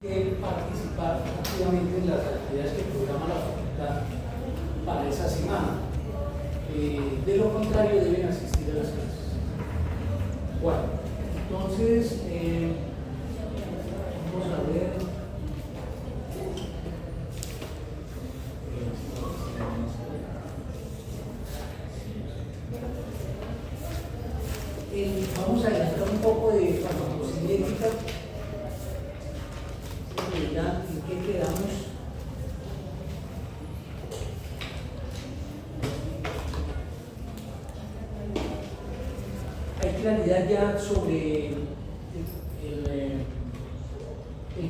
participar activamente en las actividades que programa la facultad para esa semana. De lo contrario, deben asistir a las clases. Bueno, entonces, vamos a ver. Vamos a adelantar un poco de farmacocinética. ¿En qué quedamos? Hay claridad ya sobre el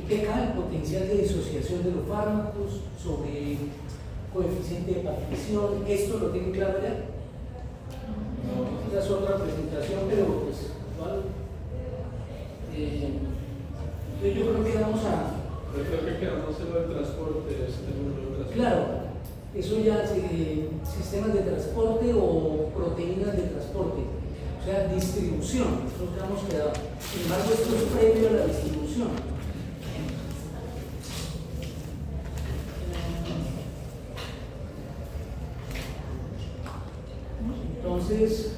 pK, el potencial de disociación de los fármacos, sobre coeficiente de partición. ¿Esto lo tienen claro ya? Esa es otra presentación, pero pues igual. Yo creo que vamos a. Yo creo que quedamos en el transporte. Claro, eso ya sistemas de transporte o proteínas de transporte, o sea, distribución. Nosotros hemos quedado. Sin embargo, esto es previo a la distribución. Entonces,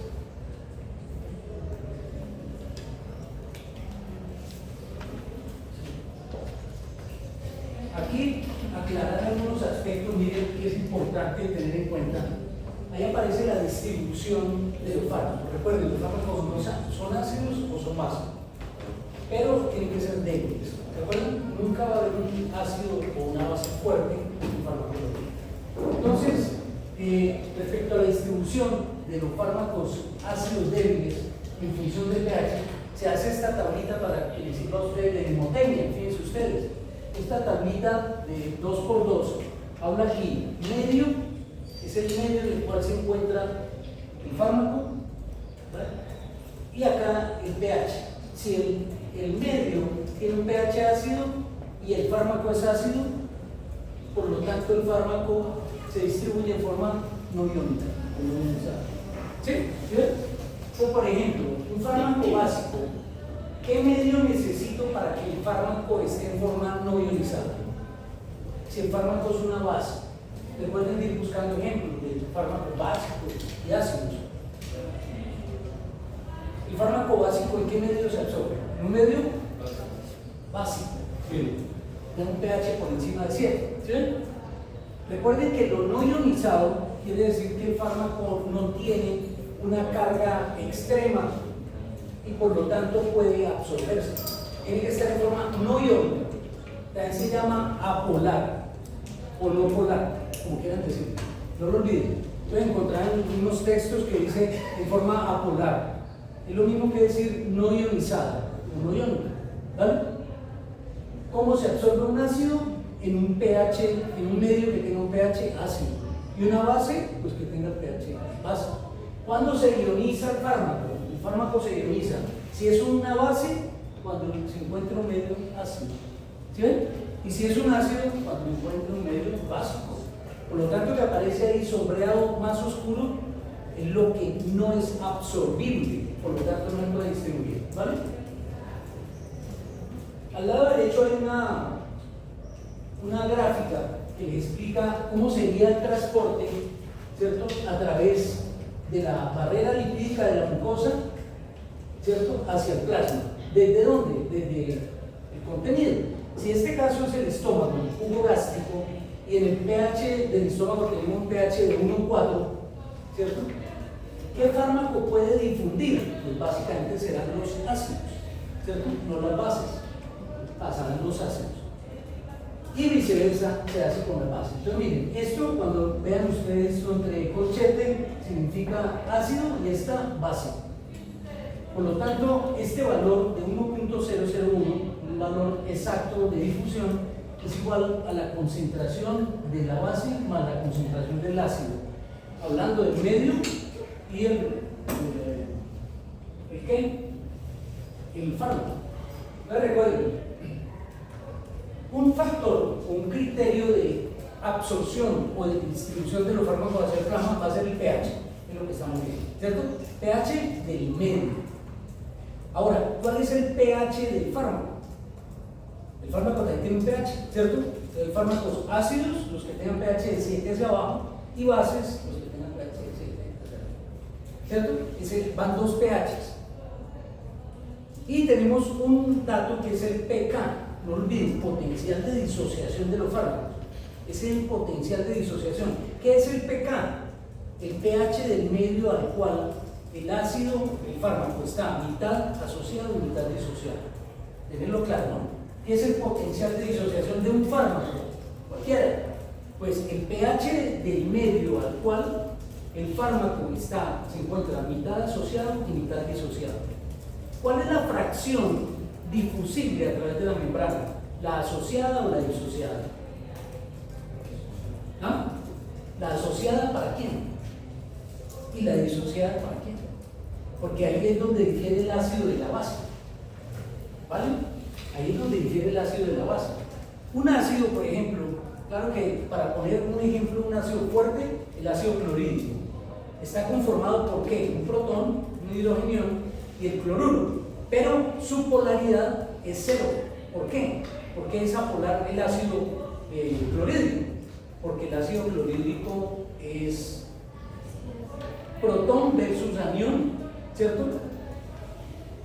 aquí aclarar algunos aspectos, miren, que es importante tener en cuenta. Ahí aparece la distribución de los fármacos. Recuerden, los fármacos no son ácidos o son básicos, pero tienen que ser débiles. ¿Recuerdan? Nunca va a haber un ácido o una base fuerte en un fármaco. Entonces, respecto a la distribución de los fármacos ácidos débiles en función del pH, se hace esta tablita para que les sirva a ustedes de mnemotecnia. Fíjense ustedes, esta tablita de 2×2 habla aquí, medio es el medio en el cual se encuentra el fármaco, ¿vale? Y acá el pH. Si el medio tiene un pH ácido y el fármaco es ácido, por lo tanto el fármaco se distribuye en forma no iónica. ¿Sí? ¿Sí? O por ejemplo, un fármaco básico, ¿qué medio necesito para que el fármaco esté en forma no ionizada? Si el fármaco es una base, le pueden ir buscando ejemplos de fármacos básicos y ácidos. ¿El fármaco básico en qué medio se absorbe? ¿En un medio? Básico. De un pH por encima de 7. ¿Sí? Recuerden que lo no ionizado quiere decir que el fármaco no tiene una carga extrema y por lo tanto puede absorberse. Tiene que estar en forma no iónica. También se llama apolar o no polar, como quieran decir. No lo olviden. Pueden encontrar en unos textos que dice en forma apolar. Es lo mismo que decir no ionizada o no iónica. ¿Vale? ¿Cómo se absorbe un ácido? En un pH, en un medio que tenga un pH ácido. Y una base, pues que tenga pH básico. ¿Cuándo se ioniza el fármaco? El fármaco se ioniza. Si es una base, cuando se encuentra un medio ácido. ¿Sí ven? Y si es un ácido, cuando encuentra un medio básico. Por lo tanto, que aparece ahí sombreado más oscuro es lo que no es absorbible. Por lo tanto, no se puede distribuir. ¿Vale? Al lado derecho hay una gráfica que les explica cómo sería el transporte, ¿cierto?, a través de la barrera lipídica de la mucosa, ¿cierto?, hacia el plasma. ¿Desde dónde? Desde el contenido. Si este caso es el estómago, el jugo gástrico, y en el pH del estómago tenemos un pH de 1,4, ¿cierto? ¿Qué fármaco puede difundir? Pues básicamente serán los ácidos, ¿cierto? No las bases, pasarán los ácidos. Y viceversa se hace con la base. Entonces miren, esto cuando vean ustedes esto entre corchete significa ácido y esta base. Por lo tanto, este valor de 1.001, un valor exacto de difusión, es igual a la concentración de la base más la concentración del ácido. Hablando del medio y el fármaco. Recuerden, un factor o un criterio de absorción o de distribución de los fármacos hacia el plasma va a ser el pH, es lo que estamos viendo, ¿cierto? pH del medio. Ahora, ¿cuál es el pH del fármaco? El fármaco también tiene un pH, ¿cierto? Hay fármacos ácidos, los que tengan pH de 7 hacia abajo, y bases, los que tengan pH de 7 hacia arriba, ¿cierto? Van dos pHs. Y tenemos un dato que es el pK, no olviden, potencial de disociación de los fármacos. Es el potencial de disociación. ¿Qué es el pK? El pH del medio al cual el ácido, el fármaco, está mitad asociado y mitad disociado. Tenerlo claro, ¿no? ¿Qué es el potencial de disociación de un fármaco? Cualquiera. Pues el pH del medio al cual el fármaco se encuentra mitad asociado y mitad disociado. ¿Cuál es la fracción difusible a través de la membrana? ¿La asociada o la disociada? ¿Ah? ¿La asociada para quién? ¿Y la disociada para quién? Porque ahí es donde difiere el ácido de la base. ¿Vale? Ahí es donde difiere el ácido de la base. Un ácido, por ejemplo, claro que para poner un ejemplo, un ácido fuerte, el ácido clorhídrico, está conformado por ¿qué? Un protón, un hidrogenión y el cloruro, pero su polaridad es cero. ¿Por qué? Porque es apolar el ácido clorhídrico, porque el ácido clorhídrico es protón versus anión, ¿cierto?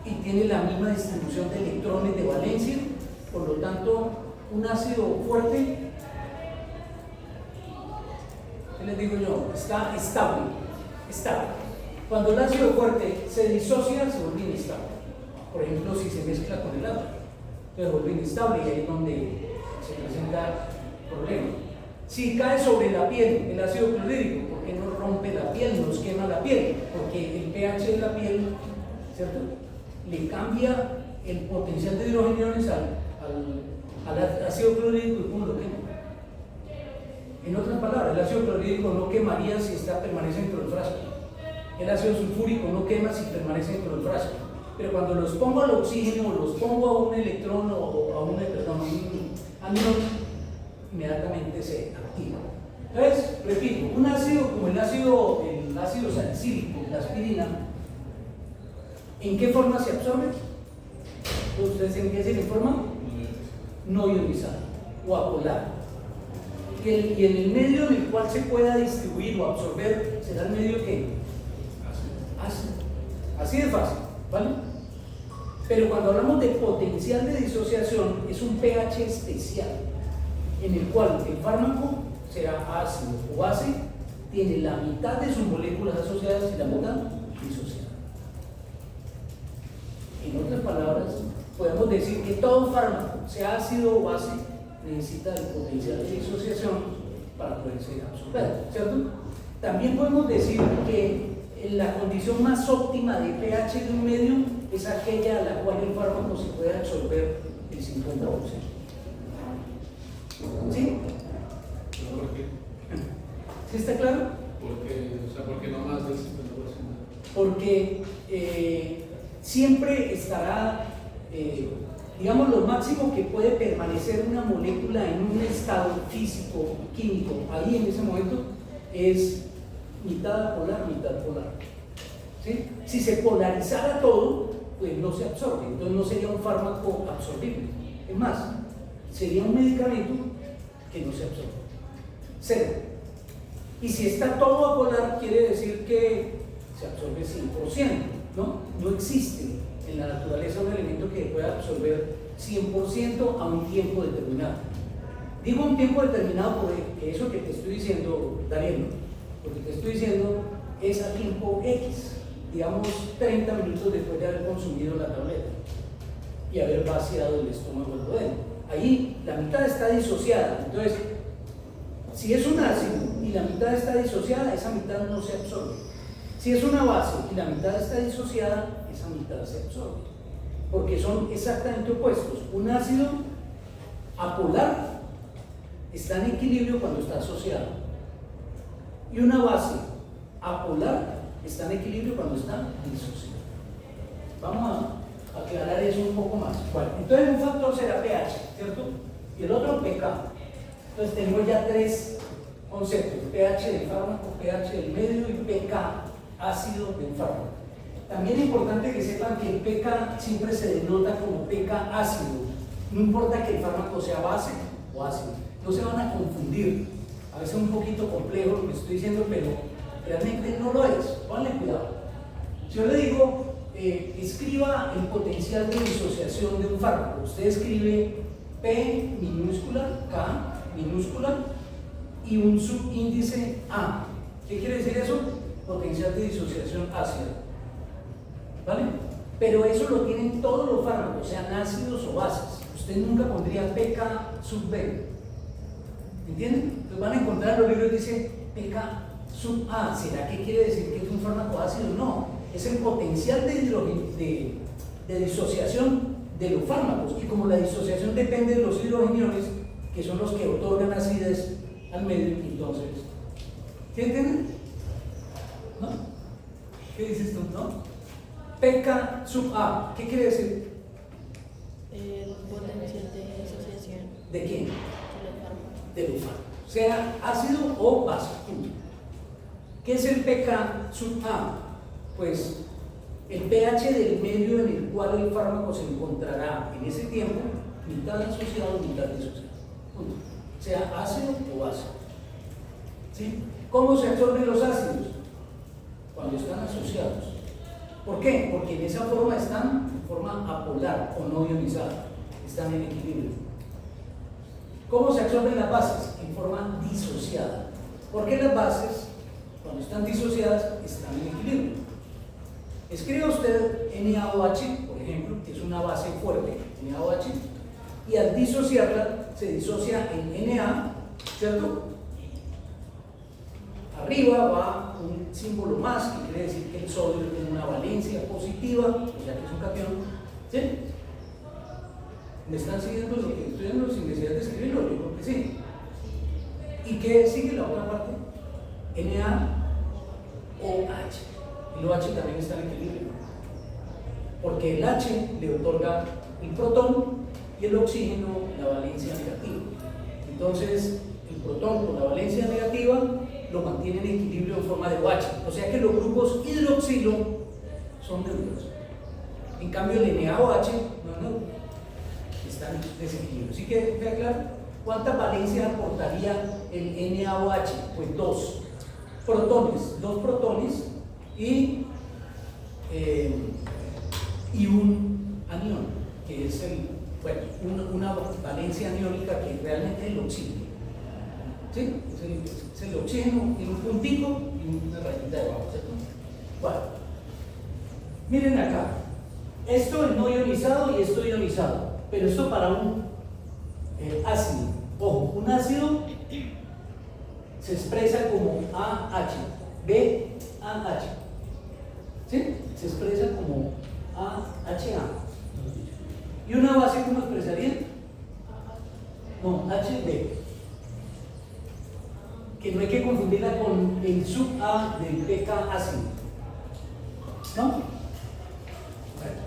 Y tiene la misma distribución de electrones de valencia, por lo tanto, un ácido fuerte, ¿qué les digo yo? Está estable. Cuando el ácido fuerte se disocia, se vuelve inestable. Por ejemplo, si se mezcla con el agua, se vuelve inestable y ahí es donde se presenta el problema. Si cae sobre la piel el ácido clorhídrico, ¿por qué no rompe la piel, nos quema la piel? Porque el pH de la piel, ¿cierto?, le cambia el potencial de hidrogeniones al ácido clorhídrico y ¿cómo lo quema? En otras palabras, el ácido clorhídrico no quemaría si permanece dentro del frasco. El ácido sulfúrico no quema si permanece dentro del frasco. Pero cuando los pongo al oxígeno, los pongo a un electrón o a un anión, inmediatamente se activa. Entonces, repito, un ácido como el ácido salicílico, la aspirina, ¿en qué forma se absorbe? ¿Ustedes en qué se le forma? No ionizado o apolar. Y en el medio en el cual se pueda distribuir o absorber será el medio que ácido. Así de fácil, ¿vale? Pero cuando hablamos de potencial de disociación, es un pH especial en el cual el fármaco, sea ácido o base, tiene la mitad de sus moléculas asociadas y la mitad disociadas. En otras palabras, podemos decir que todo fármaco, sea ácido o base, necesita el potencial de disociación para poder ser absorbido, ¿cierto? También podemos decir que la condición más óptima de pH de un medio es aquella a la cual el fármaco se puede absorber el 50%. ¿Sí? ¿Por qué? ¿Sí está claro? ¿Por qué no más del 50%? Porque siempre estará, digamos, lo máximo que puede permanecer una molécula en un estado físico, químico, ahí en ese momento, es mitad polar, mitad polar. ¿Sí? Si se polarizara todo, pues no se absorbe, entonces no sería un fármaco absorbible. Es más, sería un medicamento que no se absorbe. Cero. Y si está todo apolar, quiere decir que se absorbe 100%, ¿no? No existe en la naturaleza un elemento que pueda absorber 100% a un tiempo determinado. Digo un tiempo determinado porque eso que te estoy diciendo, Daniel, porque te estoy diciendo es a tiempo X, digamos 30 minutos después de haber consumido la tableta y haber vaciado el estómago del duodeno. Ahí la mitad está disociada, entonces si es un ácido y la mitad está disociada, esa mitad no se absorbe. Si es una base y la mitad está disociada, esa mitad se absorbe, porque son exactamente opuestos. Un ácido apolar está en equilibrio cuando está asociado, y una base apolar está en equilibrio cuando está disociada. Vamos a aclarar eso un poco más. Bueno, entonces un factor será pH, ¿cierto? Y el otro pK. Entonces tenemos ya tres conceptos: pH del fármaco, pH del medio y pK, ácido del fármaco. También es importante que sepan que el pK siempre se denota como pK ácido No importa que el fármaco sea base o ácido, no se van a confundir. A veces es un poquito complejo lo que estoy diciendo, pero realmente no lo es. Pónganle cuidado. Si yo le digo, escriba el potencial de disociación de un fármaco, usted escribe P minúscula, K minúscula y un subíndice A. ¿Qué quiere decir eso? Potencial de disociación ácida. ¿Vale? Pero eso lo tienen todos los fármacos, sean ácidos o bases. Usted nunca pondría PK sub B. ¿Entienden? Entonces van a encontrar los libros que dice PK sub A. ¿Será que quiere decir que es un fármaco ácido? No. Es el potencial de disociación de los fármacos. Y como la disociación depende de los hidrogeniones, que son los que otorgan acidez al medio, entonces. ¿Sí entienden? ¿No? ¿Qué dices tú? ¿No? PK sub A, ¿qué quiere decir? El potencial de disociación. ¿De quién? De los fármacos. De los fármacos. Sea ácido o base. ¿Qué es el PK sub A? Pues el pH del medio en el cual el fármaco se encontrará en ese tiempo, mitad asociado, mitad disociado. Punto. Sea ácido o base. ¿Sí? ¿Cómo se absorben los ácidos? Cuando están asociados. ¿Por qué? Porque en esa forma están en forma apolar o no ionizada, están en equilibrio. ¿Cómo se absorben las bases? En forma disociada. Porque las bases, cuando están disociadas, están en equilibrio. Escriba usted NaOH, por ejemplo, que es una base fuerte, NaOH, y al disociarla, se disocia en Na, ¿cierto? Arriba va un símbolo más, que quiere decir que el sodio tiene una valencia positiva, o sea que es un catión. ¿Sí? ¿Me están siguiendo lo que estoy dando sin necesidad de escribirlo? Yo creo que sí. ¿Y qué sigue la otra parte? NaOH. El OH también está en equilibrio. Porque el H le otorga el protón y el oxígeno la valencia negativa. Entonces, el protón con la valencia negativa lo mantiene en equilibrio en forma de OH. O sea que los grupos hidroxilo son neutros. En cambio, el NaOH no es neutro. Está en desequilibrio. ¿Sí que queda claro? ¿Cuántas valencias aportaría el NaOH? Pues dos protones y un anión, que es una valencia aniónica que realmente es el oxígeno. ¿Sí? Es el oxígeno, tiene un puntico y una rayita debajo. Bueno, miren acá, esto es no ionizado y esto ionizado, pero esto para un ácido. Ojo, un ácido se expresa como AH, BAH. ¿Sí? Se expresa como AHA. ¿Y una base cómo expresaría? No, HB. Que no hay que confundirla con el sub A del PK ácido. ¿No? Bueno,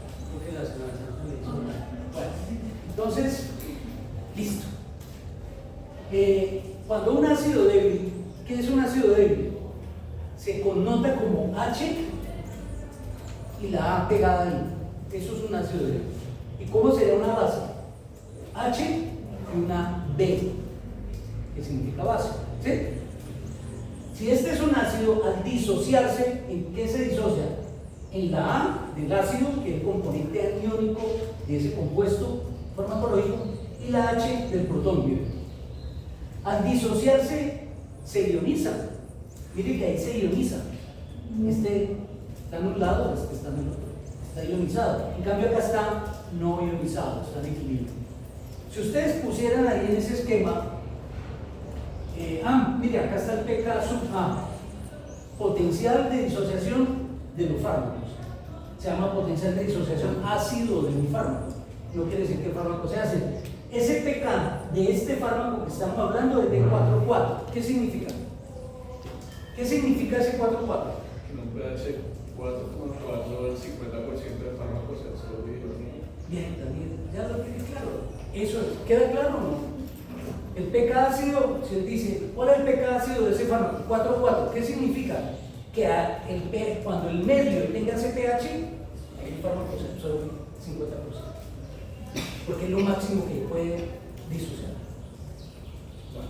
entonces, listo. Cuando un ácido débil, ¿qué es un ácido débil? Se connota como H y la A pegada ahí. Eso es un ácido débil. ¿Y cómo sería una base? H y una B, que significa base. ¿Sí? Si este es un ácido, al disociarse, ¿en qué se disocia? En la A del ácido, que es el componente aniónico de ese compuesto farmacológico, y la H del protón. Al disociarse, se ioniza. Mire que ahí se ioniza. Este está en un lado, este está en el otro. Está ionizado. En cambio, acá está no ionizado, está en equilibrio. Si ustedes pusieran ahí en ese esquema, mire, acá está el PK sub A, potencial de disociación de los fármacos. Se llama potencial de disociación ácido de un fármaco. No quiere decir que el fármaco sea ácido. Ese PK de este fármaco que estamos hablando es de 4,4. ¿Qué significa? ¿Qué significa ese 4,4? Que no puede ser 4,4 el 50% de fármacos se absorbido. Bien, también, ya lo tiene claro. Eso es, ¿queda claro o no? El PK ácido, se dice, ¿cuál es el PK ácido de ese fármaco? 4,4. ¿Qué significa? Que cuando el medio tenga ese pH, el fármaco se absorbe 50%. porque es lo máximo que puede disociar. Bueno.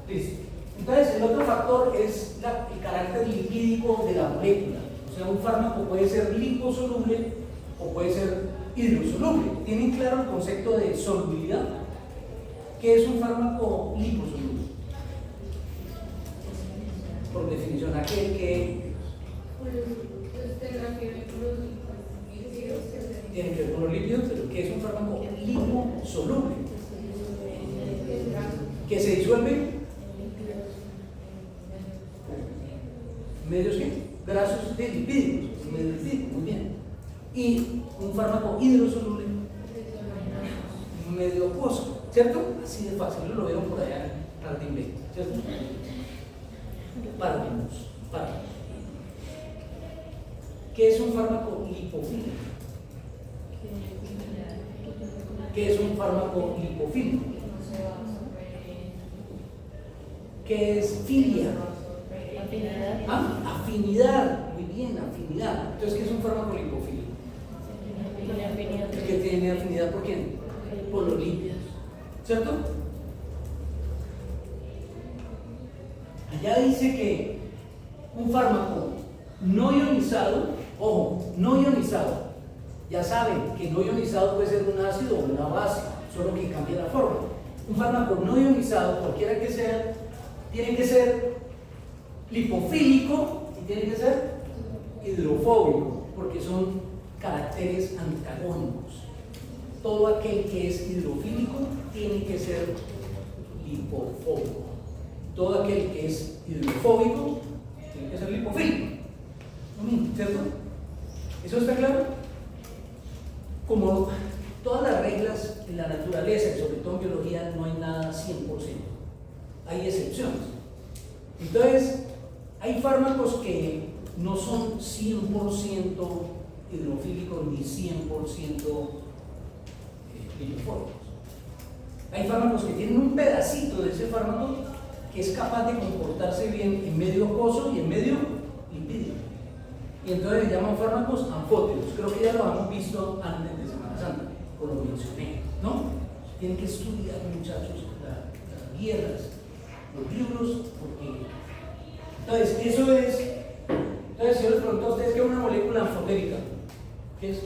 Listo. Entonces, el otro factor es el carácter lipídico de la molécula. O sea, un fármaco puede ser liposoluble o puede ser hidrosoluble. ¿Tienen claro el concepto de solubilidad? ¿Qué es un fármaco liposoluble? Por definición, aquel que tiene que ver con los lípidos, pero ¿qué es un fármaco liposoluble? ¿Que se disuelve? ¿Medios qué? Grasos de lipídicos, medios lipídicos, muy bien. Y un fármaco hidrosoluble, medio acuoso, ¿cierto? Así de fácil, lo vieron por allá en Jardín B, ¿cierto? Páramos. ¿Qué es un fármaco lipofílico? ¿Qué es un fármaco lipofílico? ¿Qué es filia? Afinidad. Afinidad, muy bien, afinidad. Entonces, ¿qué es un fármaco lipofílico? Tiene afinidad. El que tiene afinidad por quién? Por los lípidos, ¿cierto? Allá dice que un fármaco no ionizado, ojo, no ionizado, ya saben que no ionizado puede ser un ácido o una base, solo que cambia la forma. Un fármaco no ionizado, cualquiera que sea, tiene que ser lipofílico y tiene que ser hidrofóbico, porque son caracteres antagónicos. Todo aquel que es hidrofílico tiene que ser lipofóbico. Todo aquel que es hidrofóbico tiene que ser lipofílico. ¿Cierto? ¿Eso está claro? Como todas las reglas en la naturaleza y sobre todo en biología, no hay nada 100%. Hay excepciones. Entonces, hay fármacos que no son 100% hidrofílicos ni 100% lipofóbicos. Hay fármacos que tienen un pedacito de ese fármaco que es capaz de comportarse bien en medio acuoso y en medio lipídico. Y entonces le llaman fármacos anfóteros. Creo que ya lo hemos visto antes de Semana Santa, como lo mencioné, ¿no? Tienen que estudiar, muchachos, las guías, los libros, porque... Entonces, eso es... Entonces, si yo les pregunto a ustedes, ¿qué es una molécula anfotérica? ¿Qué es?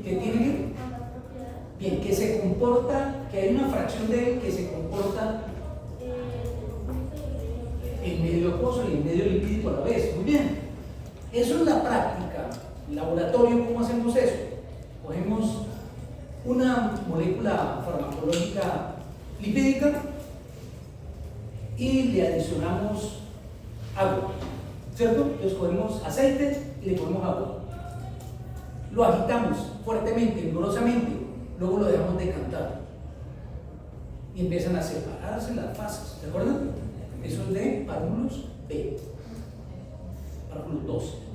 ¿Qué tiene? Bien, que se comporta, que hay una fracción de él que se comporta en medio acuoso y en medio lipídico a la vez. Muy bien. Eso es la práctica. En laboratorio, ¿cómo hacemos eso? Cogemos una molécula farmacológica lipídica y le adicionamos agua, ¿cierto? Entonces cogemos aceite y le ponemos agua. Lo agitamos fuertemente, vigorosamente, luego lo dejamos decantar y empiezan a separarse las fases, ¿de acuerdo? Eso es de párvulos B, párvulos 12.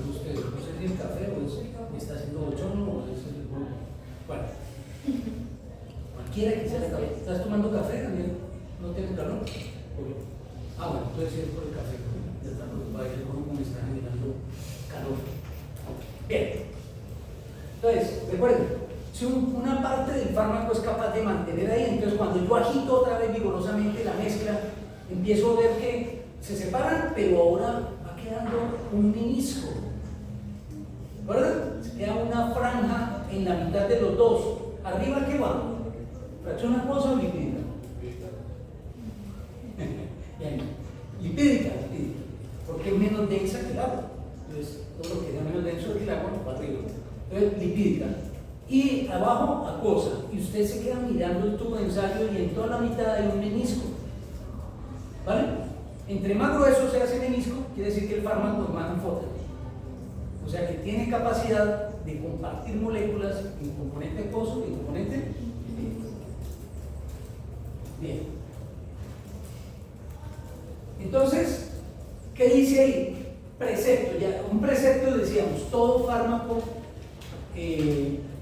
Ustedes, no sé si el café o está haciendo bochorno o es el grupo. Bueno, cualquiera que sea el café. ¿Estás tomando café, Daniel? ¿No tienes calor? Bueno, entonces es por el café. Ya está preocupado, el grupo me está generando calor. Bien. Entonces, recuerden, si una parte del fármaco es capaz de mantener ahí, entonces cuando yo agito otra vez vigorosamente la mezcla, empiezo a ver que se separan, pero ahora va quedando un menisco, ¿verdad? Se queda una franja en la mitad de los dos. ¿Arriba qué va? ¿Fracción acuosa o lipídica? Bien, lipídica, porque es menos densa que el agua. Entonces, todo lo que sea menos denso que el agua va arriba. Entonces, lipídica. Y abajo, acuosa. Y usted se queda mirando el tubo de ensayo y en toda la mitad hay un menisco. ¿Vale? Entre más grueso sea ese menisco, quiere decir que el fármaco es más anfótero. O sea que tiene capacidad de compartir moléculas en componente acuoso y en componente lipídico. Bien. Entonces, ¿qué dice ahí? Precepto. Ya, un precepto decíamos, todo fármaco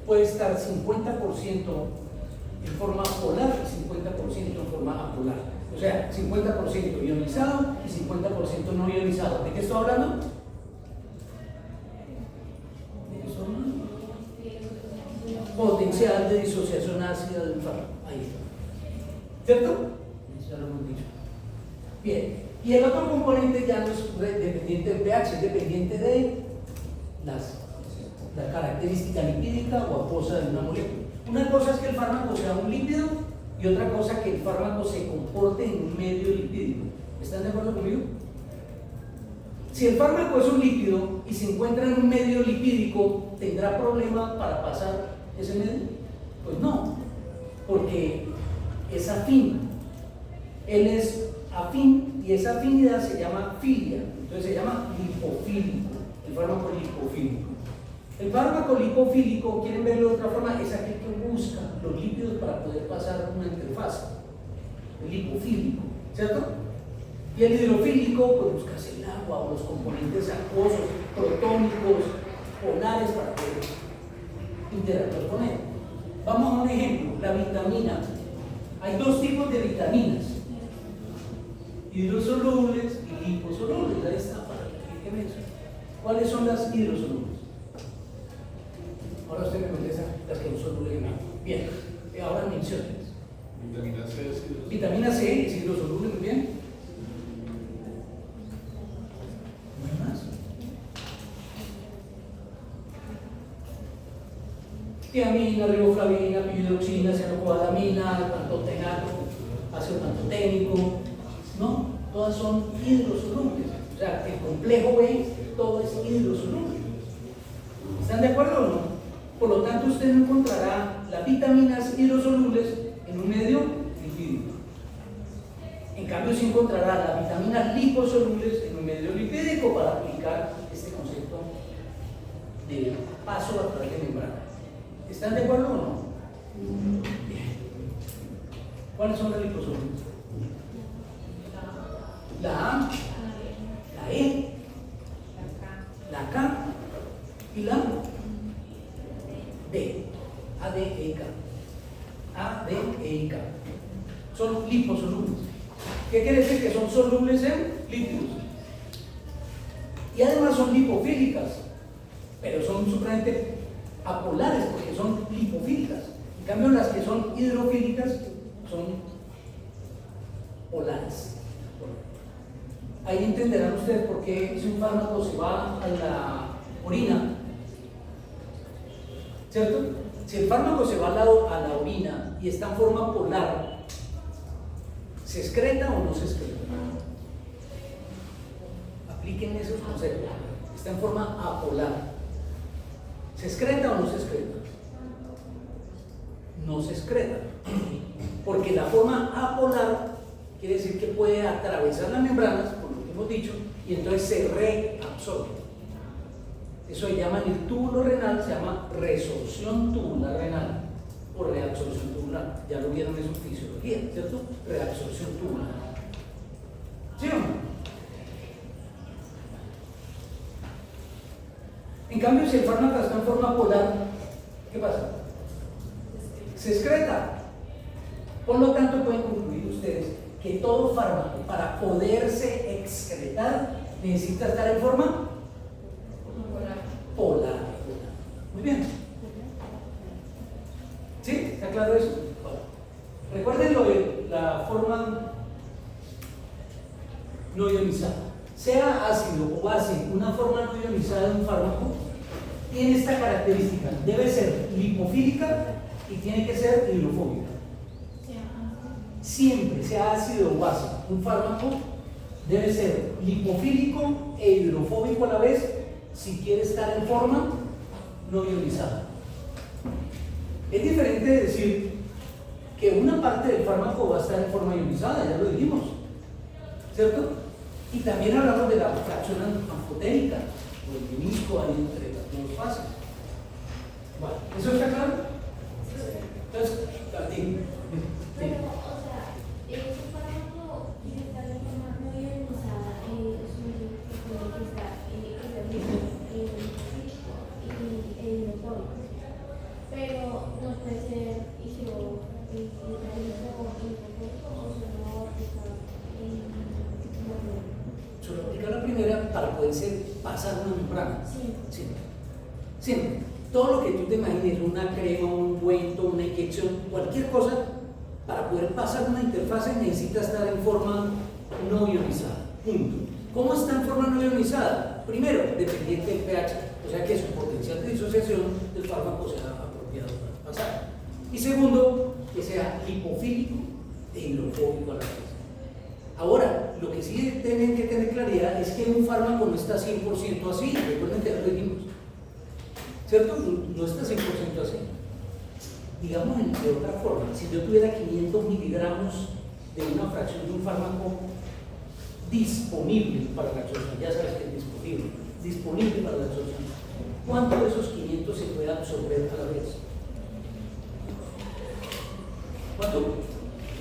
puede estar 50% en forma polar y 50% en forma apolar. O sea, 50% ionizado y 50% no ionizado. ¿De qué estoy hablando? ¿De qué estoy hablando? Potencial de disociación ácida del fármaco. Ahí está. ¿Cierto? Ya lo hemos dicho. Bien. Y el otro componente ya no es dependiente del pH, es dependiente de la característica lipídica o acuosa de una molécula. Una cosa es que el fármaco sea un lípido y otra cosa que el fármaco se comporte en un medio lipídico. ¿Están de acuerdo conmigo? Si el fármaco es un lípido y se encuentra en un medio lipídico, ¿tendrá problema para pasar ese medio? Pues no, porque es afín. Él es afín y esa afinidad se llama filia, entonces se llama lipofílico, el fármaco lipofílico. El fármaco lipofílico, quieren verlo de otra forma, es aquel que busca los lípidos para poder pasar una interfaz, el lipofílico, ¿cierto? Y el hidrofílico, pues busca el agua o los componentes acuosos, protónicos, polares para poder interactuar con él. Vamos a un ejemplo, la vitamina. Hay dos tipos de vitaminas, hidrosolubles y liposolubles. Ahí está, para que expliquen eso. ¿Cuáles son las hidrosolubles? Ahora usted me contesta las que son solubles. Bien, ahora menciones. Vitamina C es hidrosoluble. Vitamina C es hidrosoluble, muy bien. ¿No hay más? Tiamina, riboflavina, piridoxina, cianocobalamina, pantotenato, ácido pantoténico, ¿no? Todas son hidrosolubles. O sea, el complejo B, todo es hidrosoluble. ¿Están de acuerdo o no? Por lo tanto, usted no encontrará las vitaminas hidrosolubles en un medio lipídico. En cambio, sí encontrará las vitaminas liposolubles en un medio lipídico para aplicar este concepto de paso a través de membrana. ¿Están de acuerdo o no? Bien. ¿Cuáles son las liposolubles? La A, la E, la K y la D. A, D, E, K. A, D, E y K. Son liposolubles. ¿Qué quiere decir? Que son solubles en lípidos. Y además son lipofílicas, pero son supremamente apolares porque son lipofílicas. En cambio, las que son hidrofílicas son polares. Ahí entenderán ustedes por qué si un fármaco se va a la orina, ¿cierto? Si el fármaco se va a la orina y está en forma polar, ¿se excreta o no se excreta? Apliquen esos conceptos. Está en forma apolar. ¿Se excreta o no se excreta? No se excreta. Porque la forma apolar quiere decir que puede atravesar las membranas, por lo que hemos dicho, y entonces se reabsorbe. Eso se llama en el túbulo renal, se llama resorción tubular renal o reabsorción tubular. Ya lo vieron en su fisiología, ¿cierto? Reabsorción tubular. ¿Sí o no? En cambio, si el fármaco está en forma polar, ¿qué pasa? Se excreta. Por lo tanto, pueden concluir ustedes que todo fármaco, para poderse excretar, necesita estar en forma polar. Muy bien. ¿Sí? ¿Está claro eso? Bueno. Recuerden lo de la forma no ionizada. Sea ácido o base, una forma no ionizada de un fármaco tiene esta característica: debe ser lipofílica y tiene que ser hidrofóbica. Siempre, sea ácido o base, un fármaco debe ser lipofílico e hidrofóbico a la vez si quiere estar en forma no ionizada. Es diferente de decir que una parte del fármaco va a estar en forma ionizada, ya lo dijimos, ¿cierto? Y también hablamos de la fracción anfotérica o el menisco ahí entre las dos fases. Bueno, ¿eso está claro? Entonces, Martín. Pero, o sea, ese fármaco que está de forma no ionizada es un fármaco que está hidrofóbico. Pero no puede ser hidrofóbico o solo membrana? Sí. Siempre. Siempre. Todo lo que tú te imagines, una crema, un ungüento, una inyección, cualquier cosa, para poder pasar una interfase necesita estar en forma no ionizada. Punto. ¿Cómo está en forma no ionizada? Primero, dependiente del pH, o sea que su potencial de disociación del fármaco sea apropiado para pasar. Y segundo, que sea lipofílico e hidrofóbico a la vez. Ahora, lo que sí tienen que tener claridad es que un fármaco no está 100% así, recuerden que ya lo dijimos, ¿cierto? No está 100% así. Digamos de otra forma, si yo tuviera 500 miligramos de una fracción de un fármaco disponible para la absorción, ya sabes que es disponible para la absorción, ¿cuánto de esos 500 se puede absorber a la vez? ¿Cuánto?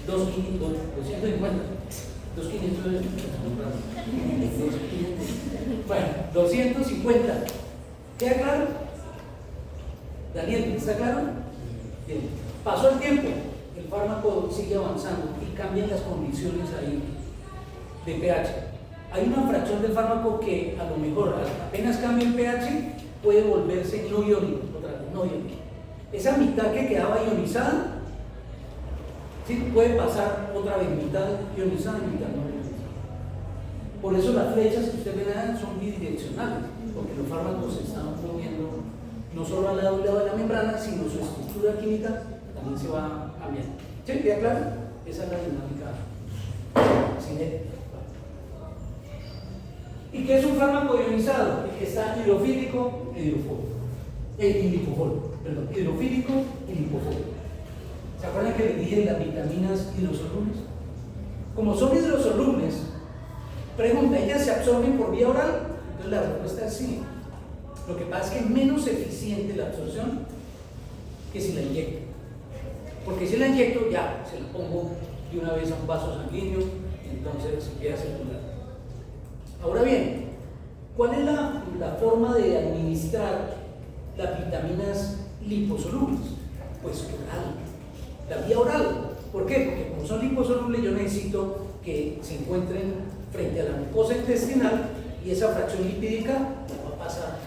250. 250. Bueno, 250. ¿Queda claro? Daniel, ¿está claro? Bien. Pasó el tiempo, el fármaco sigue avanzando y cambian las condiciones ahí de pH. Hay una fracción del fármaco que a lo mejor apenas cambia el pH puede volverse no iónico, otra vez, no iónico. Esa mitad que quedaba ionizada, ¿sí? Puede pasar otra vez, mitad ionizada y mitad no ionizada. Por eso las flechas que usted ve ahí son bidireccionales, porque los fármacos se están moviendo no solo al lado de la membrana, sino su estructura química también se va cambiando. ¿Sí? ¿Queda claro? Esa es la dinámica cinética. ¿Y qué es un fármaco ionizado? El que está hidrofílico y lipofóbico. Hidrofílico y lipofóbico. ¿Se acuerdan que les dije las vitaminas hidrosolubles? Como son hidrosolubles, pregunta, ¿ellas se absorben por vía oral? Entonces la respuesta es sí. Lo que pasa es que es menos eficiente la absorción que si la inyecto. Porque si la inyecto, ya, se la pongo de una vez a un vaso sanguíneo, entonces se queda circular. Ahora bien, ¿cuál es la forma de administrar las vitaminas liposolubles? Pues oral, la vía oral. ¿Por qué? Porque como son liposolubles yo necesito que se encuentren frente a la mucosa intestinal y esa fracción lipídica va a pasar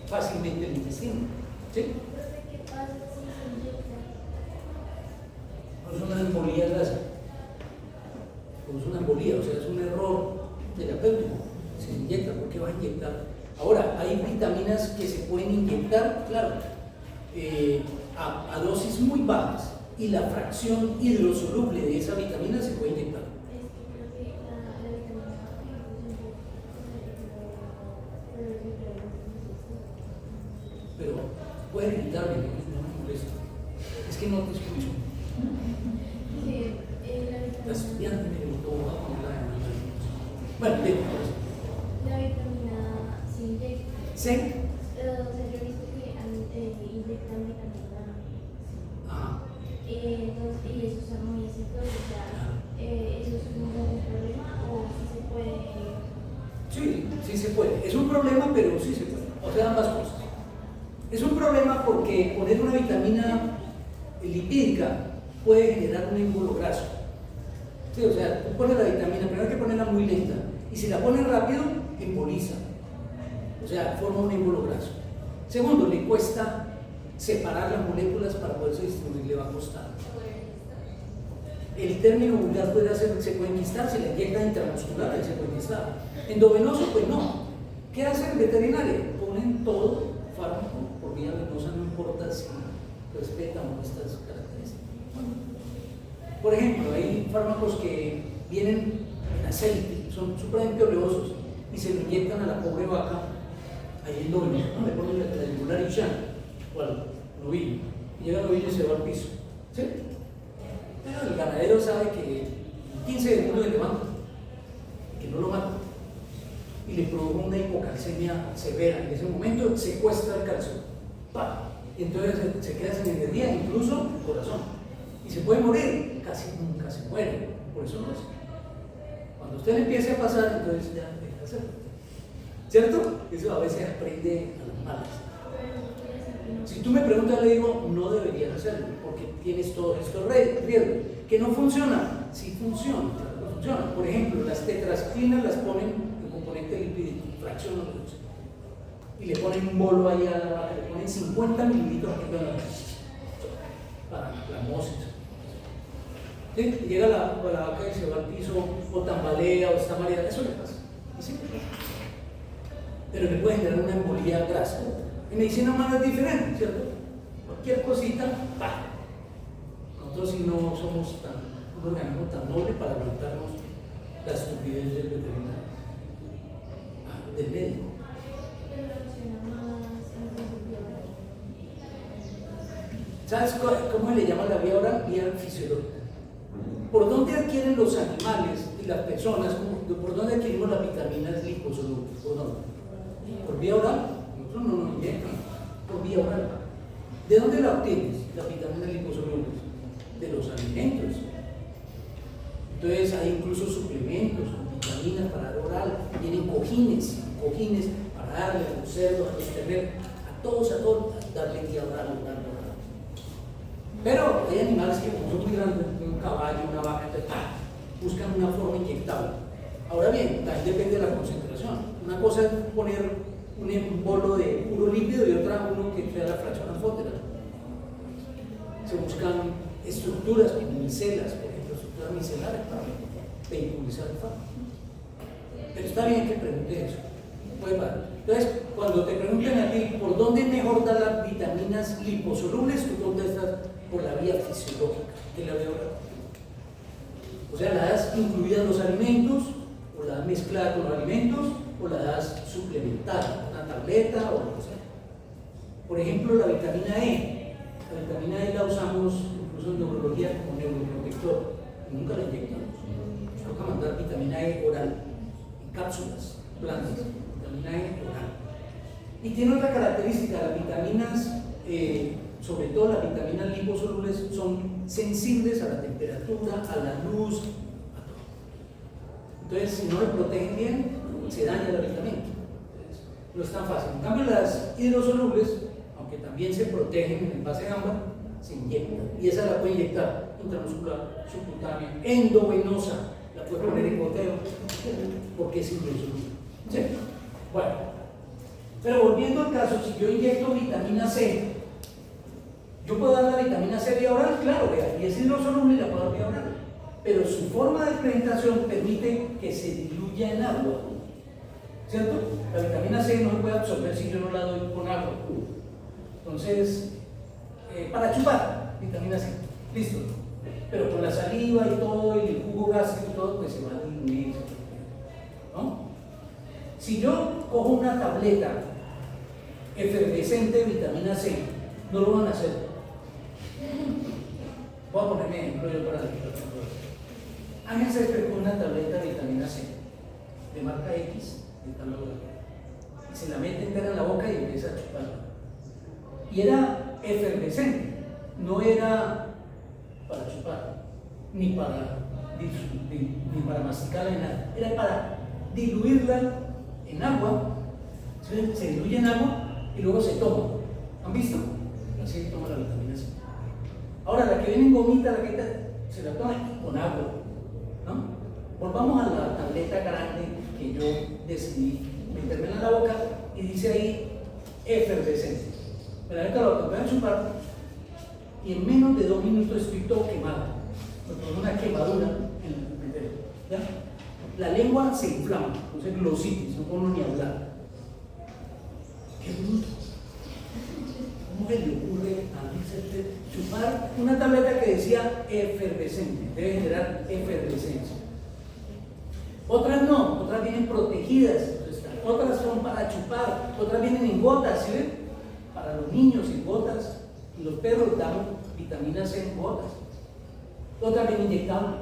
fácilmente el intestino. ¿Sí? ¿Qué pasa si se inyecta? Es una embolía gástrica. Es una embolía, o sea, es un error terapéutico. Se inyecta, ¿por qué va a inyectar? Ahora, hay vitaminas que se pueden inyectar, claro, a dosis muy bajas y la fracción hidrosoluble de esa vitamina se puede inyectar. Es que creo que la vitamina Pero puede gritarme, no me molesta. Es que no te escucho. La estudiante me preguntó, bueno, digo, la vitamina se inyecta. ¿sí? O sea, yo he visto que inyectan vitamina Ajá. entonces, y eso es muy exitoso. O sea, ¿eso es un problema o si se puede? Sí, sí se puede. Es un problema, pero sí se puede. O sea, ambas cosas. Es un problema porque poner una vitamina lipídica puede generar un émbolo graso. Sí, o sea, tú pones la vitamina, pero hay que ponerla muy lenta. Y si la pones rápido, emboliza. O sea, forma un émbolo graso. Segundo, le cuesta separar las moléculas para poderse distribuir, le va a costar. El término vulgar puede hacer, se puede enquistar, se le inyecta intramuscular y se puede enquistar. Endovenoso, pues no. ¿Qué hace el veterinario? Ponen todo fármaco por vía venosa, no importa si respetan estas características. Por ejemplo, hay fármacos que vienen en aceite, son supremamente oleosos y se lo inyectan a la pobre vaca ahí en noveno, ¿no? Le ponen la yugular y chan, o al novillo, y llega el novillo y se va al piso. ¿Sí? Pero el ganadero sabe que en 15 segundos le levanta, que no lo mata, y le provoca una hipocalcemia severa. En ese momento secuestra el calcio. ¡Pah! Entonces se queda sin energía, incluso el corazón. Y se puede morir, casi nunca se muere. Por eso no es. Cuando usted le empiece a pasar, entonces ya deja de hacerlo. ¿Cierto? Eso a veces aprende a las malas. Si tú me preguntas, le digo, no deberías hacerlo, porque tienes todos estos riesgos. ¿Que no funciona? Sí funciona, claro que funciona. Por ejemplo, las tetraciclinas las ponen en componente lipídico, fracción o reducción. y le ponen un bolo ahí a la vaca, le ponen 50 mililitros aquí para la mosis. ¿Sí? Y llega la vaca y se va al piso, o tambalea, o está mareada, eso le pasa. ¿Sí? Pero le puede generar una embolía grasa. En medicina humana es diferente, ¿cierto? Cualquier cosita, ¡pah! Nosotros sí no somos un organismo tan noble para aguantarnos la estupidez del veterinario, del médico. Pero reacciona más antes de violar. ¿Sabes cómo le llama la vía oral? Vía fisiológica. ¿Por dónde adquieren los animales y las personas? ¿Por dónde adquirimos las vitaminas liposolubles? ¿Por dónde? ¿Por vía oral? Nosotros no nos inyectan. Por vía oral. ¿De dónde la obtienes? Las vitaminas liposolubles. De los alimentos. Entonces hay incluso suplementos, vitaminas para dar oral, vienen cojines para darle a los cerdos, a los terneros, a todos, darle vía oral, darle oral. Pero hay animales que como son muy grandes, un caballo, una vaca, buscan una forma inyectable. Ahora bien, también depende de la concentración. Una cosa es poner un bolo de puro líquido y otra uno que sea la fracción anfótera. Se buscan estructuras como micelas, por ejemplo, estructuras micelares para vehiculizar el fármaco. Pero está bien que pregunte eso. Entonces, cuando te pregunten a ti por dónde es mejor dar las vitaminas liposolubles, tú contestas por la vía fisiológica, que es la vía oral. O sea, la das incluida en los alimentos, o la das mezclada con los alimentos, o la das suplementada, una tableta o lo que sea. Por ejemplo, la vitamina E. La vitamina E la usamos incluso en neurología como neuroprotector. Nunca la inyectamos. Nos toca mandar vitamina E oral, en cápsulas blandas. Vitamina E oral. Y tiene otra característica, las vitaminas, sobre todo las vitaminas liposolubles, son sensibles a la temperatura, a la luz, a todo. Entonces, si no lo protegen bien, se daña la vitamina. Entonces, no es tan fácil. En cambio, las hidrosolubles, aunque también se protegen en envase ámbar, se inyectan. Y esa la puede inyectar intramuscular, subcutánea, endovenosa, la puede poner en goteo, porque es hidrosoluble. ¿Sí? Bueno, pero volviendo al caso, si yo inyecto vitamina C, ¿yo puedo dar la vitamina C vía oral? Claro, vea, y es hidrosoluble y la puedo dar vía oral. Pero su forma de presentación permite que se diluya en agua. ¿Cierto? La vitamina C no se puede absorber si yo no la doy con agua. Entonces, para chupar, vitamina C, listo. Pero con la saliva y todo, y el jugo gástrico y todo, pues se va a diluir. ¿No? Si yo cojo una tableta efervescente de vitamina C, no lo van a hacer. Voy a ponerme ejemplo yo para decirlo. Ángel se despegó una tableta de vitamina C de marca X, de tal lugar, y se la mete entera en la boca y empieza a chuparla. Y era efervescente, no era para chupar, ni para masticarla, ni nada. Era para diluirla en agua. Se diluye en agua y luego se toma. ¿Han visto? Así se toma la vitamina C. Ahora, la que viene en gomita, la que se la toma con agua, ¿no? Volvamos a la tableta grande que yo decidí meterme en la boca y dice ahí efervescente. Pero ahorita lo voy a chupar y en menos de 2 minutos estoy todo quemado, con una quemadura en el pepero, ¿ya? La lengua se inflama, entonces glositis, no puedo ni hablar. ¡Qué bruto! ¿Cómo se le ocurre a mí chupar una tableta que decía efervescente? Debe generar efervescencia. Otras no, otras vienen protegidas, otras son para chupar, otras vienen en gotas, ¿sí ven? Para los niños en gotas, y los perros dan vitamina C en gotas. Otras vienen inyectables.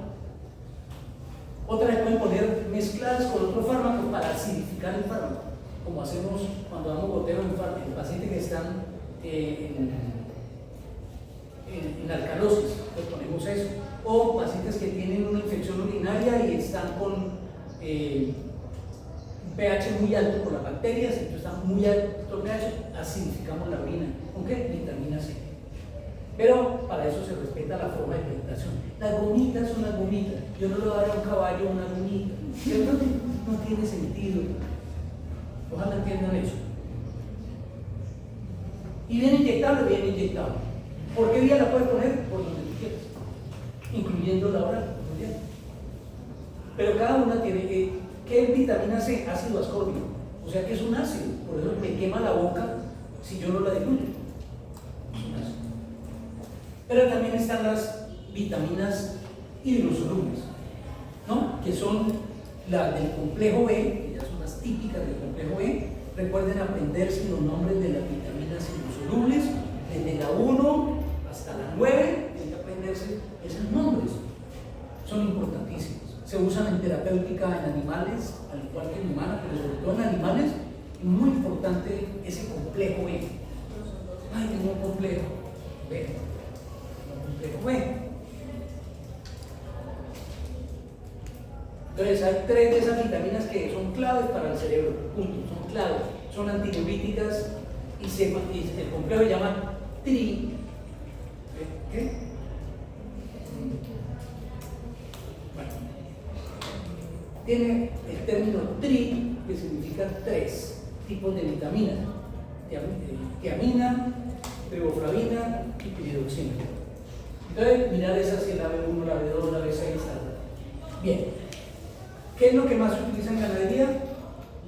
Otras se pueden poner mezcladas con otros fármacos para acidificar el fármaco, como hacemos cuando damos goteo en pacientes que están en alcalosis, pues ponemos eso. O pacientes que tienen una infección urinaria y están con un pH muy alto por las bacterias, entonces está muy alto el pH, acidificamos la orina. ¿Con qué? Vitamina C. Pero para eso se respeta la forma de presentación. Las gomitas son las gomitas. Yo no le voy a dar a un caballo una gomita. ¿Cierto? No tiene sentido. Ojalá entiendan eso. Y bien inyectable, bien inyectable. ¿Por qué vía la puedes poner? Por donde tú quieras, incluyendo la oral. Muy bien. Pero cada una tiene ¿qué es vitamina C? Ácido ascórbico. O sea que es un ácido. Por eso me quema la boca si yo no la diluyo. Es un ácido. Pero también están las vitaminas hidrosolubles, ¿no? Que son las del complejo B, que ya son las típicas del complejo B. Recuerden aprenderse los nombres de las vitaminas hidrosolubles, desde la 1 hasta la 9, tienen que aprenderse esos nombres. Son importantísimos. Se usan en terapéutica en animales, al igual que en humanos, pero sobre todo en animales, es muy importante ese complejo B. Ay, tengo un complejo B. Un complejo B. Entonces hay 3 de esas vitaminas que son claves para el cerebro, punto, son claves, son antineuríticas y el complejo se llama TRI. ¿Qué? Bueno, tiene el término TRI, que significa 3 tipos de vitaminas: tiamina, riboflavina y piridoxina. Entonces, mirar esas, si la B1, la B2, la B6, la... Bien. ¿Qué es lo que más se utiliza en ganadería?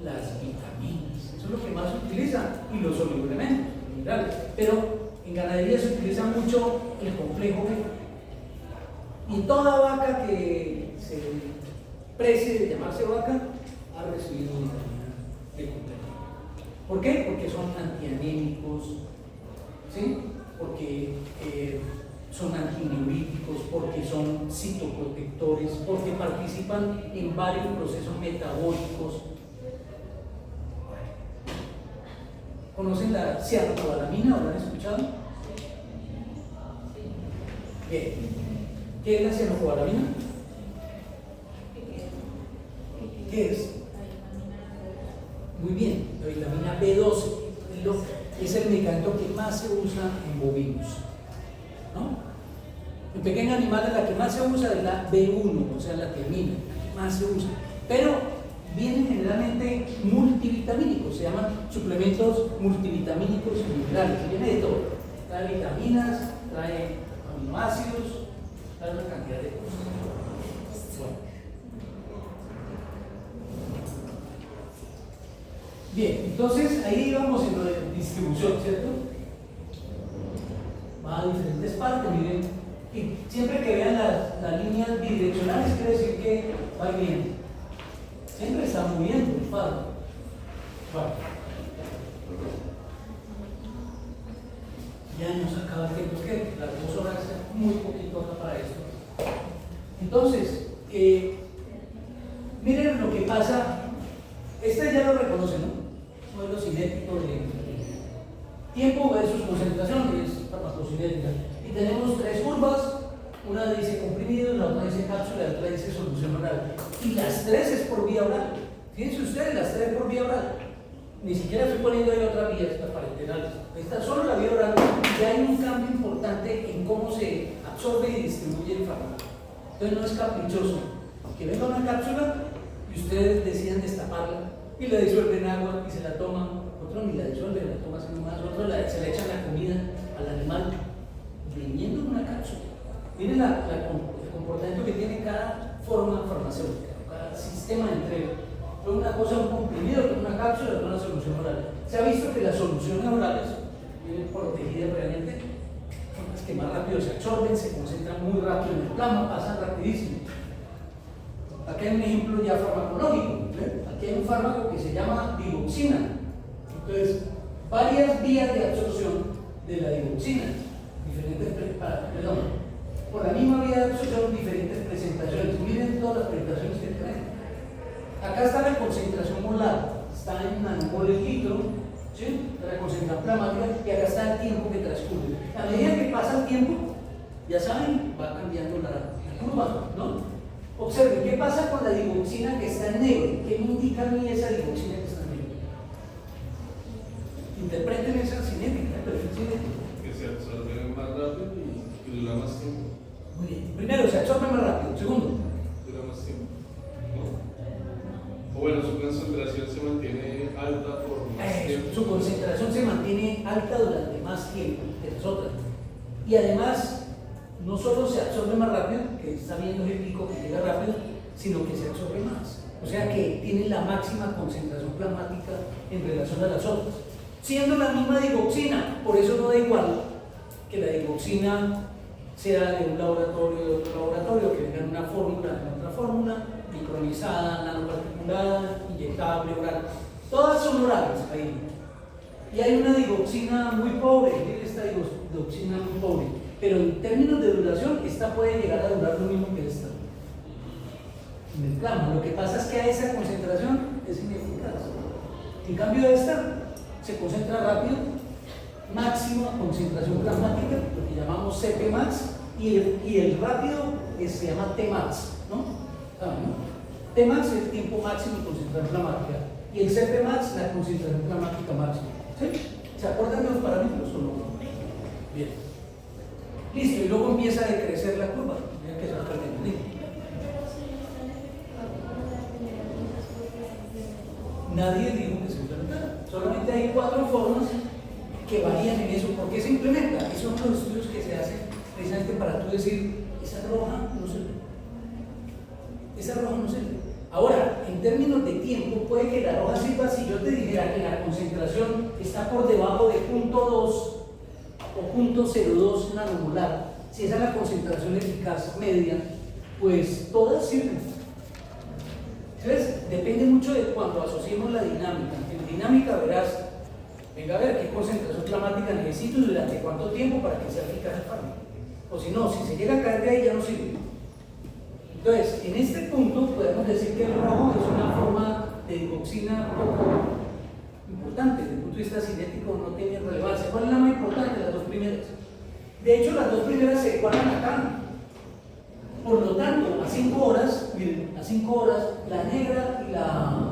Las vitaminas. Eso es lo que más se utiliza, y los oligoelementos minerales. Pero en ganadería se utiliza mucho el complejo B. Y toda vaca que se precie de llamarse vaca ha recibido vitamina B compleja. ¿Por qué? Porque son antianémicos, ¿sí? Porque son antineuríticos, porque son citoprotectores, porque participan en varios procesos metabólicos. ¿Conocen la cianocobalamina o la han escuchado? Bien. ¿Qué es la cianocobalamina? ¿Qué es? Muy bien, la vitamina B12 es el medicamento que más se usa en bovinos, ¿no? En pequeños animales la que más se usa es la B1, o sea la tiamina, la que más se usa. Pero vienen generalmente multivitamínicos, se llaman suplementos multivitamínicos y minerales, y viene de todo. Trae vitaminas, trae aminoácidos, trae una cantidad de cosas. Bueno. Bien, entonces ahí vamos en lo de distribución, ¿cierto? Va a diferentes partes, miren. Y siempre que vean las líneas bidireccionales, quiere decir que va bien. Siempre está moviendo el faro. Bueno. Ya nos acaba el tiempo, es que las 2 horas es muy poquito acá para esto. Entonces, miren lo que pasa. Este ya lo reconocen, ¿no? Modelo cinético de tiempo versus concentración, que es farmacocinética. Y tenemos 3 curvas, una dice comprimido, la otra dice cápsula, la otra dice solución oral. Y las 3 es por vía oral. Fíjense ustedes, las 3 por vía oral. Ni siquiera estoy poniendo ahí otra vía, estas parenterales. Esta es solo la vía oral. Y hay un cambio importante en cómo se absorbe y distribuye el fármaco. Entonces no es caprichoso. Que venga una cápsula y ustedes decidan destaparla y la disuelven en agua y se la toman. Otro ni la disuelven, la toman así nomás. Otro se le echan la comida al animal viniendo en una cápsula. Miren el comportamiento que tiene cada forma farmacéutica, cada sistema de entrega. Fue una cosa, un comprimido, con una cápsula, con una solución oral. Se ha visto que las soluciones orales vienen protegidas realmente, son las que más rápido se absorben, se concentran muy rápido en el plasma, pasan rapidísimo. Aquí hay un ejemplo ya farmacológico. Aquí hay un fármaco que se llama digoxina. Entonces, varias vías de absorción de la digoxina, por la misma vía de absorción, diferentes presentaciones. Miren todas las presentaciones que tenemos. Acá está la concentración molar, está en nanomol el litro, ¿sí? La concentración plasmática, y acá está el tiempo que transcurre. A medida que pasa el tiempo, ya saben, va cambiando la curva, ¿no? Observen, ¿qué pasa con la digoxina que está en negro? ¿Qué me indica a mí esa digoxina que está en negro? Interpreten esa cinética, el perfil cinético. Que se absorbe más rápido y dura más tiempo. Muy bien. Primero, se absorbe más rápido. Segundo, Dura más tiempo. ¿No? O bueno, su concentración se mantiene alta por más tiempo. su su concentración se mantiene alta durante más tiempo que las otras. Y además, no solo se absorbe más rápido, que está viendo el pico que llega rápido, sino que se absorbe más. O sea que tiene la máxima concentración plasmática en relación a las otras. Siendo la misma digoxina, por eso no da igual que la digoxina sea de un laboratorio o de otro laboratorio, que venga en una fórmula, en otra fórmula, micronizada, nanoparticulada, inyectable, oral. Todas son orales ahí. Y hay una digoxina muy pobre, tiene esta digoxina muy pobre, pero en términos de duración, esta puede llegar a durar lo mismo que esta. En el plasma, lo que pasa es que a esa concentración es ineficaz. En cambio, esta se concentra rápido, máxima concentración plasmática, lo que llamamos CPmax, y el rápido se llama Tmax, ¿no? ¿Saben, no? Tmax es el tiempo máximo de concentración plasmática, y el CPmax la concentración plasmática máxima. ¿Sí? ¿Se acuerdan de los parámetros o no? Bien. Listo, y luego empieza a decrecer la curva. Mira que se va perdiendo. Nadie dijo que se implementara. Solamente hay 4 formas que varían en eso. ¿Por qué se implementa? Esos son los estudios que se hacen precisamente para tú decir, esa roja no sirve. Esa roja no sirve. Ahora, en términos de tiempo, puede que la roja sirva si yo te dijera que la concentración está por debajo de 0.2 o 0.02 nanomolar. Si esa es la concentración eficaz media, pues todas sirven. Entonces, depende mucho de cuando asociemos la dinámica. En dinámica verás, venga a ver qué concentración plasmática necesito y durante cuánto tiempo para que sea eficaz el fármaco. O si no, si se llega a caer de ahí ya no sirve. Entonces, en este punto podemos decir que el rojo es una forma de digoxina poco importante. Desde el punto de vista cinético no tiene relevancia. ¿Cuál es la más importante? Las 2 primeras. De hecho, las 2 primeras se igualan acá. Por lo tanto, a 5 horas, miren, a 5 horas, la negra y la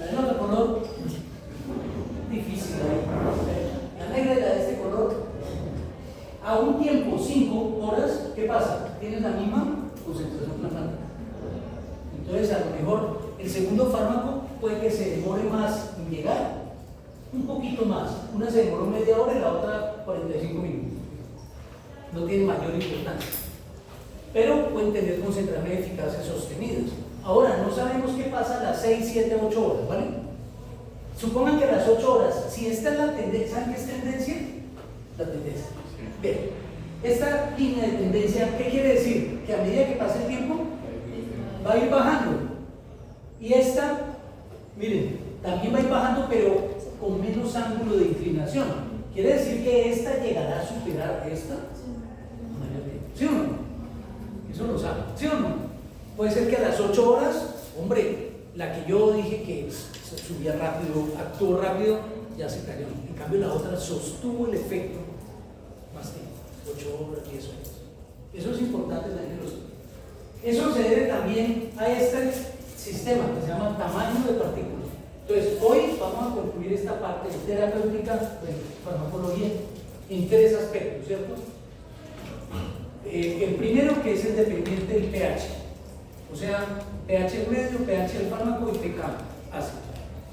del otro color, difícil ahí. La negra y la de este color, a un tiempo, 5 horas, ¿qué pasa? Tienes la misma concentración plasmática. Entonces, a lo mejor el segundo fármaco puede que se demore más en llegar, un poquito más. Una se demoró media hora y la otra 45 minutos. No tiene mayor importancia, pero pueden tener concentraciones eficaces sostenidas. Ahora, no sabemos qué pasa a las 6, 7, 8 horas, ¿vale? Supongan que a las 8 horas, si esta es la tendencia, ¿saben qué es tendencia? La tendencia. Bien, esta línea de tendencia, ¿qué quiere decir? Que a medida que pasa el tiempo, va a ir bajando. Y esta, miren, también va a ir bajando, pero con menos ángulo de inclinación. Quiere decir que esta llegará a superar esta. ¿Sí o no? Eso lo saben. ¿Sí o no? Puede ser que a las 8 horas, hombre, la que yo dije que subía rápido, actuó rápido, ya se cayó. En cambio, la otra sostuvo el efecto más tiempo, 8 horas, 10 horas. Eso es importante también. Eso se debe también a este sistema que se llama tamaño de partículas. Entonces, hoy vamos a concluir esta parte terapéutica de farmacología en 3 aspectos, ¿cierto? El primero, que es el dependiente del pH, o sea, pH medio, pH del fármaco y pK ácido.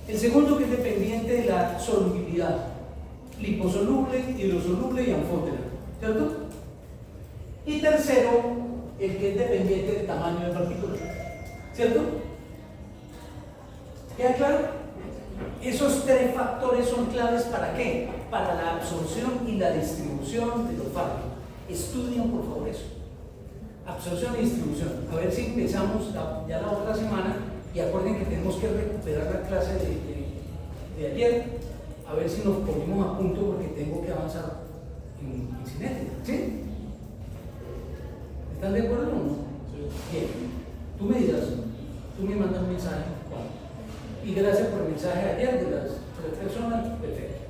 El segundo, que es dependiente de la solubilidad, liposoluble, hidrosoluble y anfótera, ¿cierto? Y tercero, el que es dependiente del tamaño de partículas, ¿cierto? ¿Queda claro? Esos 3 factores son claves ¿para qué? Para la absorción y la distribución de los fármacos. Estudien por favor eso. Absorción y distribución. A ver si empezamos ya la otra semana, y acuerden que tenemos que recuperar la clase de ayer, a ver si nos ponemos a punto porque tengo que avanzar en cinética. ¿Sí? ¿Están de acuerdo o no? Sí. Bien. Tú me dirás, tú me mandas un mensaje. Y gracias por el mensaje de ayer de las 3 personas. Perfecto.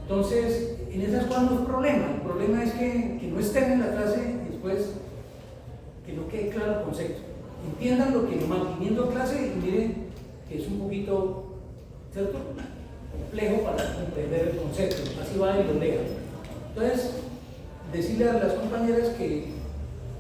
Entonces, en esas cosas no es problema. El problema es que no estén en la clase y después que no quede claro el concepto. Entiendan lo que manteniendo clase y miren que es un poquito, ¿cierto?, complejo para comprender el concepto. Así va y lo lean. Entonces, decirle a las compañeras que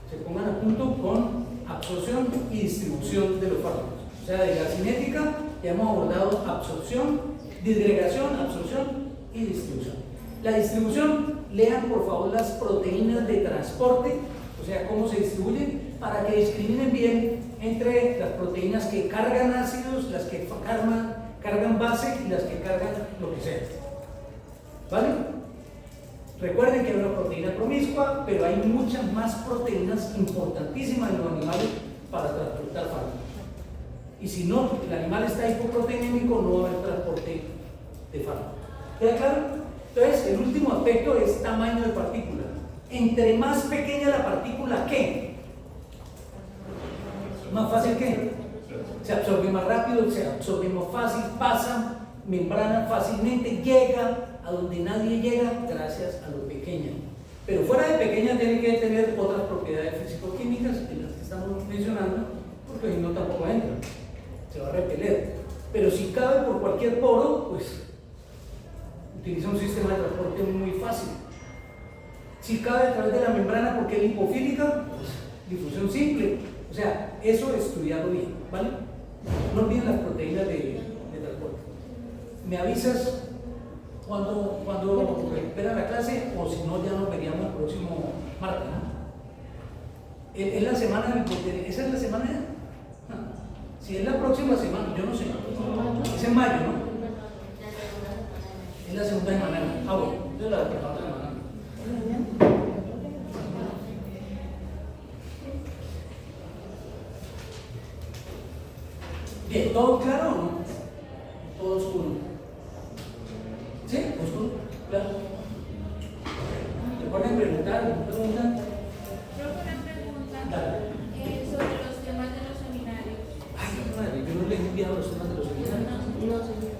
se pongan a punto con absorción y distribución de los fármacos. O sea, de la cinética ya hemos abordado absorción, disgregación, absorción y distribución. La distribución, lean por favor las proteínas de transporte, o sea, cómo se distribuyen, para que discriminen bien entre las proteínas que cargan ácidos, las que cargan base y las que cargan lo que sea. ¿Vale? Recuerden que hay una proteína promiscua, pero hay muchas más proteínas importantísimas en los animales para transportar fármacos. Y si no, el animal está hipoproteinémico, no va a haber transporte de fármacos. ¿Queda claro? Entonces, el último aspecto es tamaño de partícula. Entre más pequeña la partícula, ¿qué? Más fácil que se absorbe más rápido, se absorbe más fácil, pasa membrana fácilmente, llega a donde nadie llega gracias a lo pequeña. Pero fuera de pequeña tiene que tener otras propiedades físico-químicas de las que estamos mencionando, porque si no tampoco entra, se va a repeler. Pero si cabe por cualquier poro, pues utiliza un sistema de transporte muy fácil. Si cabe a través de la membrana porque es lipofílica, pues difusión simple. O sea, eso estudiarlo bien, ¿vale? No olviden las proteínas de transporte. ¿Me avisas cuando recuperan la clase? O si no, ya nos veríamos el próximo martes, ¿no? Es la semana del portero. ¿Esa es la semana? Si es la próxima semana, yo no sé. Es en mayo, ¿no? Es la segunda semana. Ah, bueno, es la segunda semana. Bien, ¿todo claro o no? Todo oscuro. ¿Sí? ¿Oscuro? Claro. ¿Recuerden preguntar? ¿Preguntan? Profe, una pregunta Dale. sobre los temas de los seminarios. Ay, madre, yo no les he enviado los temas de los seminarios. No, señor.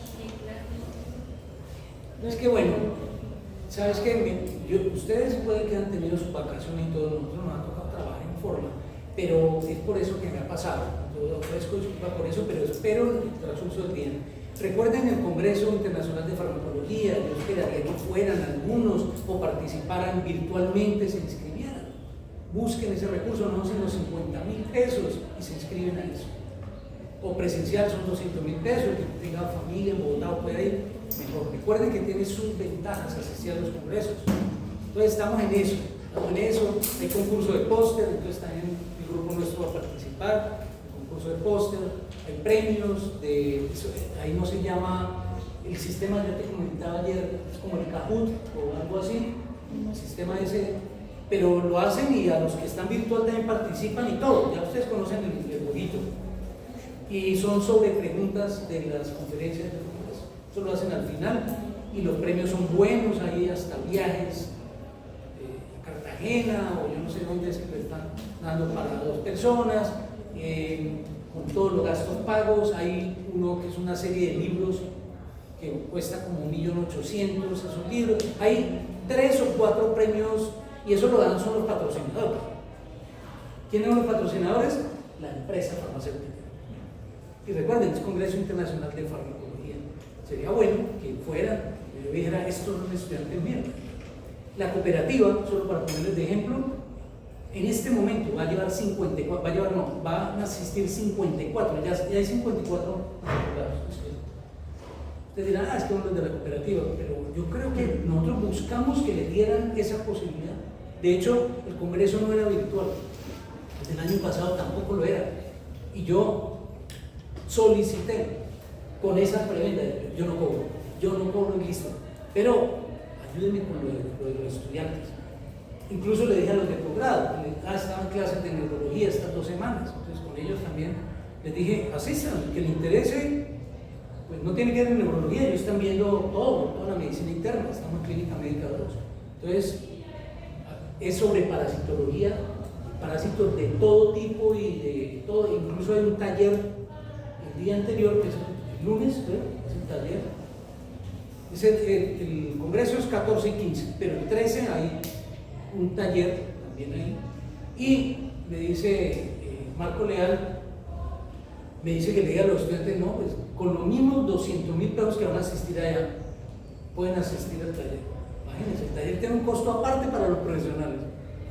Sí, claro. Es que bueno, ¿sabes qué? Ustedes pueden que han tenido sus vacaciones y todo, nosotros nos ha tocado trabajar en forma, pero es por eso que me ha pasado. Yo ofrezco disculpas por eso, pero espero el transcurso del día. Recuerden el Congreso Internacional de Farmacología, yo esperaría que fueran algunos o participaran virtualmente, se inscribieran. Busquen ese recurso, no son los 50.000 pesos y se inscriben a eso. O presencial son 200.000 pesos, el que tenga familia en Bogotá puede ir mejor. Recuerden que tiene sus ventajas asistir a los congresos. Entonces estamos en eso, hay concurso de póster, entonces también el grupo nuestro va a participar, el concurso de póster, hay premios, ahí no se llama, el sistema yo te comentaba ayer, es como el Kahoot o algo así, el sistema ese, pero lo hacen y a los que están virtual también participan y todo, ya ustedes conocen el jueguito. Y son sobre preguntas de las conferencias de congreso. Eso lo hacen al final y los premios son buenos, hay hasta viajes a Cartagena o yo no sé dónde es que le están dando para 2 personas, con todos los gastos pagos. Hay uno que es una serie de libros que cuesta como 1.800.000, esos libros. Hay 3 o 4 premios y eso lo dan son los patrocinadores. ¿Quiénes son los patrocinadores? La empresa farmacéutica. Y recuerden, es Congreso Internacional de Farmacología. Sería bueno que fuera, yo dijera, esto no es estudiante mío. La cooperativa, solo para ponerles de ejemplo, en este momento va a llevar 54, van a asistir 54, ya hay 54 matriculados. Ustedes dirán, es que uno es de la cooperativa, pero yo creo que nosotros buscamos que le dieran esa posibilidad. De hecho, el congreso no era virtual, desde el año pasado tampoco lo era. Y yo solicité con esa preventa, yo no cobro y listo, pero ayúdenme con lo de los estudiantes. Incluso le dije a los de posgrado, estaban clases de neurología estas 2 semanas, entonces con ellos también les dije, asistan, que les interese, pues no tiene que ver en neurología, ellos están viendo toda la medicina interna, estamos en clínica médica 2. Entonces, es sobre parasitología, parásitos de todo tipo y de todo, incluso hay un taller el día anterior, que es el lunes, creo, es el taller. El congreso es 14 y 15, pero el 13 hay un taller también ahí. Y me dice Marco Leal, me dice que le diga a los estudiantes, no, pues con los mismos 200.000 pesos que van a asistir allá, pueden asistir al taller. Imagínense, el taller tiene un costo aparte para los profesionales.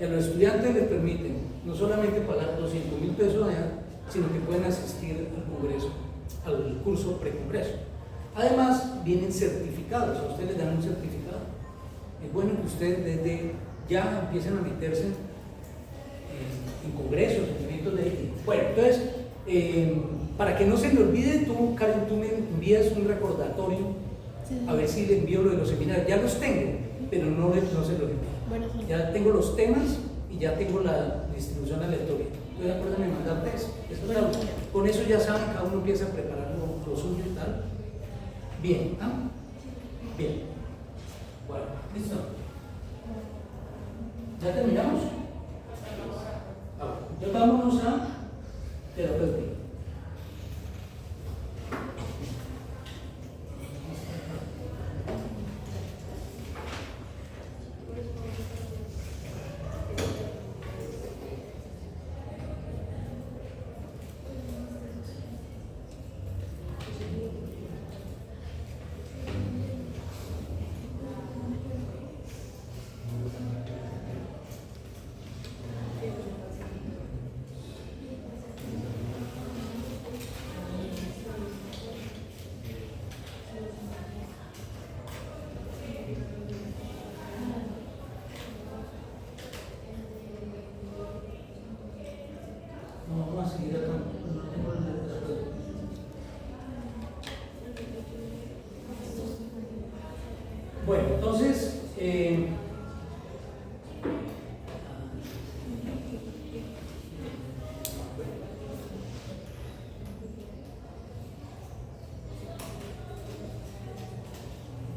Y a los estudiantes les permiten no solamente pagar 200.000 pesos allá, sino que pueden asistir al congreso al curso precongreso. Además, vienen certificados, a ustedes les dan un certificado. Es bueno que ustedes desde ya empiecen a meterse en congresos, en eventos de ética. Bueno, entonces, para que no se me olvide, tú, Karen, tú me envías un recordatorio, a ver si le envío lo de los seminarios. Ya los tengo, pero no se los envío. Bueno, sí. Ya tengo los temas y ya tengo la distribución aleatoria. Entonces, acuérdenme de mandarte eso. Con eso ya saben, cada uno empieza a preparar lo suyo y tal. Bien, ¿ah? Bien. Bueno, listo. ¿Ya terminamos? Entonces vámonos a terapéutica. Vamos a seguir acá. No tengo el terapéutica. Bueno, entonces,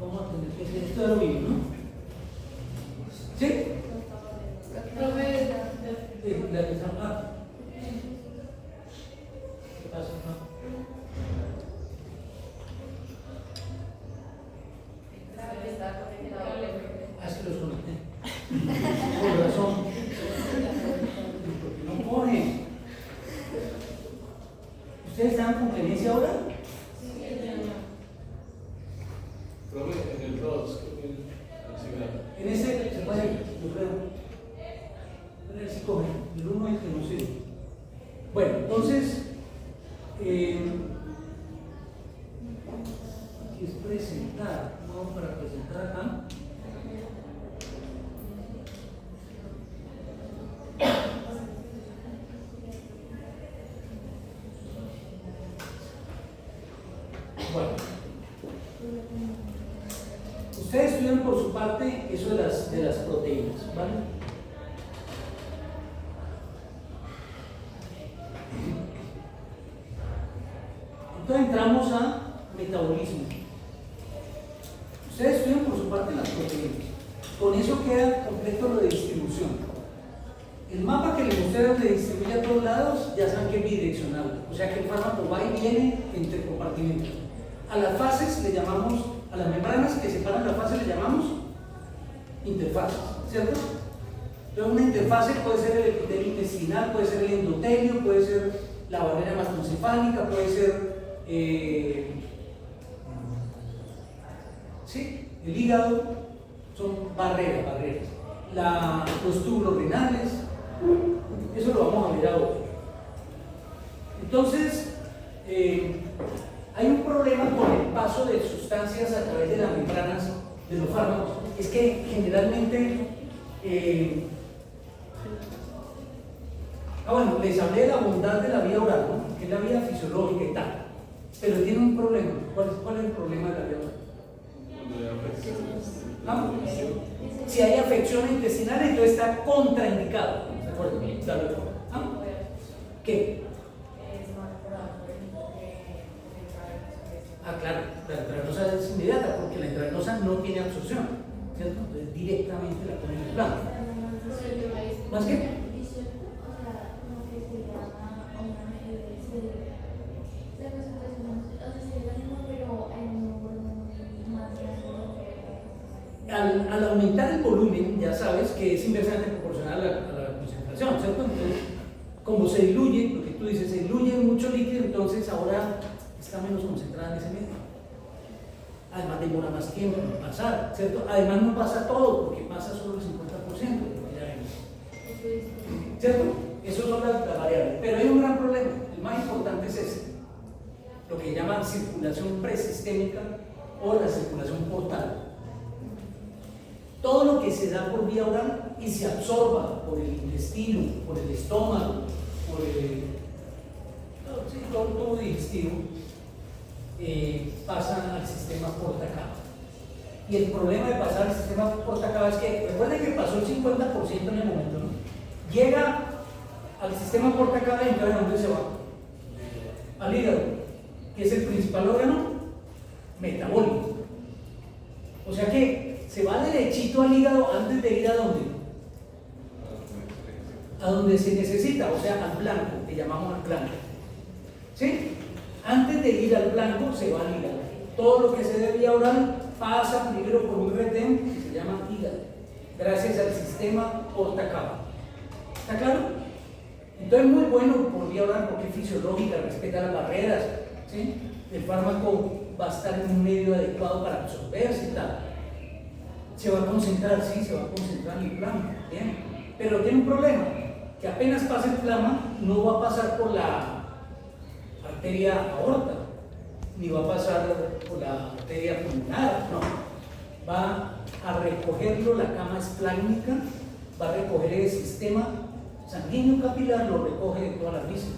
vamos a tener que hacer esto de lo mismo, ¿no? ¿Sí? La que está. ¿Qué pasa? Es que los conecté. Por razón. Porque no pone. ¿Ustedes están en conferencia ahora? Profe, en el ROS, el cigarro. En ese se puede, yo creo. Pero él sí coge. El uno es que no sirve. Bueno, entonces. Aquí es presentar. Vamos para presentar acá. Bueno, ustedes estudian por su parte eso de las proteínas, ¿vale? Entonces entramos a metabolismo. Ustedes estudian por su parte las proteínas. Con eso queda completo lo de distribución. El mapa que les mostré donde distribuye a todos lados, ya saben que es bidireccional. O sea que el fármaco va y viene entre compartimentos. A las fases le llamamos, a las membranas que separan las fases le llamamos interfaces, ¿cierto? Entonces una interfase puede ser el epitelio intestinal, puede ser el endotelio, puede ser la barrera mastocefálica, puede ser sí, el hígado, son barreras. Los túbulos renales, eso lo vamos a ver ahora. Entonces, hay un problema con el paso de sustancias a través de las membranas de los fármacos. Es que generalmente, bueno, les hablé de la bondad de la vía oral, ¿no? Que es la vía fisiológica y tal. Pero tiene un problema. ¿Cuál es el problema de la vía oral? ¿Ah? Si hay afección intestinal, entonces está contraindicado. ¿De acuerdo? ¿Ah? ¿Qué? Ah, claro, la intravenosa es inmediata porque la intravenosa no tiene absorción, ¿cierto? Entonces directamente la ponen en el plano. ¿Más qué? Al aumentar el volumen, ya sabes que es inversamente proporcional a la concentración, ¿cierto? Entonces, como se diluye, lo que tú dices, se diluye mucho líquido, entonces ahora está menos concentrada en ese medio. Además demora más tiempo en pasar, ¿cierto? Además no pasa todo, porque pasa solo el 50% de lo que ya vimos. ¿Cierto? Esas son las variables. Pero hay un gran problema, el más importante es ese. lo que llaman circulación presistémica o la circulación portal. Todo lo que se da por vía oral y se absorba por el intestino, por el estómago, por todo el tubo digestivo, pasa al sistema porta-cava. Y el problema de pasar al sistema porta-cava es que, recuerden que pasó el 50% en el momento, ¿no? Llega al sistema porta-cava y entonces ¿a dónde se va? Al hígado, que es el principal órgano metabólico. O sea que se va derechito al hígado antes de ir a dónde? A donde se necesita, o sea, al blanco, que llamamos al blanco. ¿Sí? Antes de ir al blanco se va al hígado. Todo lo que se dé vía oral pasa primero por un retén que se llama hígado, gracias al sistema porta-cava. ¿Está claro? Entonces, muy bueno por vía oral porque es fisiológica, respeta las barreras, ¿sí? El fármaco va a estar en un medio adecuado para absorberse y tal. Se va a concentrar, sí, se va a concentrar en el plasma, ¿bien? Pero tiene un problema, que apenas pasa el plasma, no va a pasar por la arteria aorta, ni va a pasar por la arteria pulmonar, no. Va a recogerlo, la cama esplácnica, va a recoger el sistema sanguíneo capilar, lo recoge de todas las vísceras,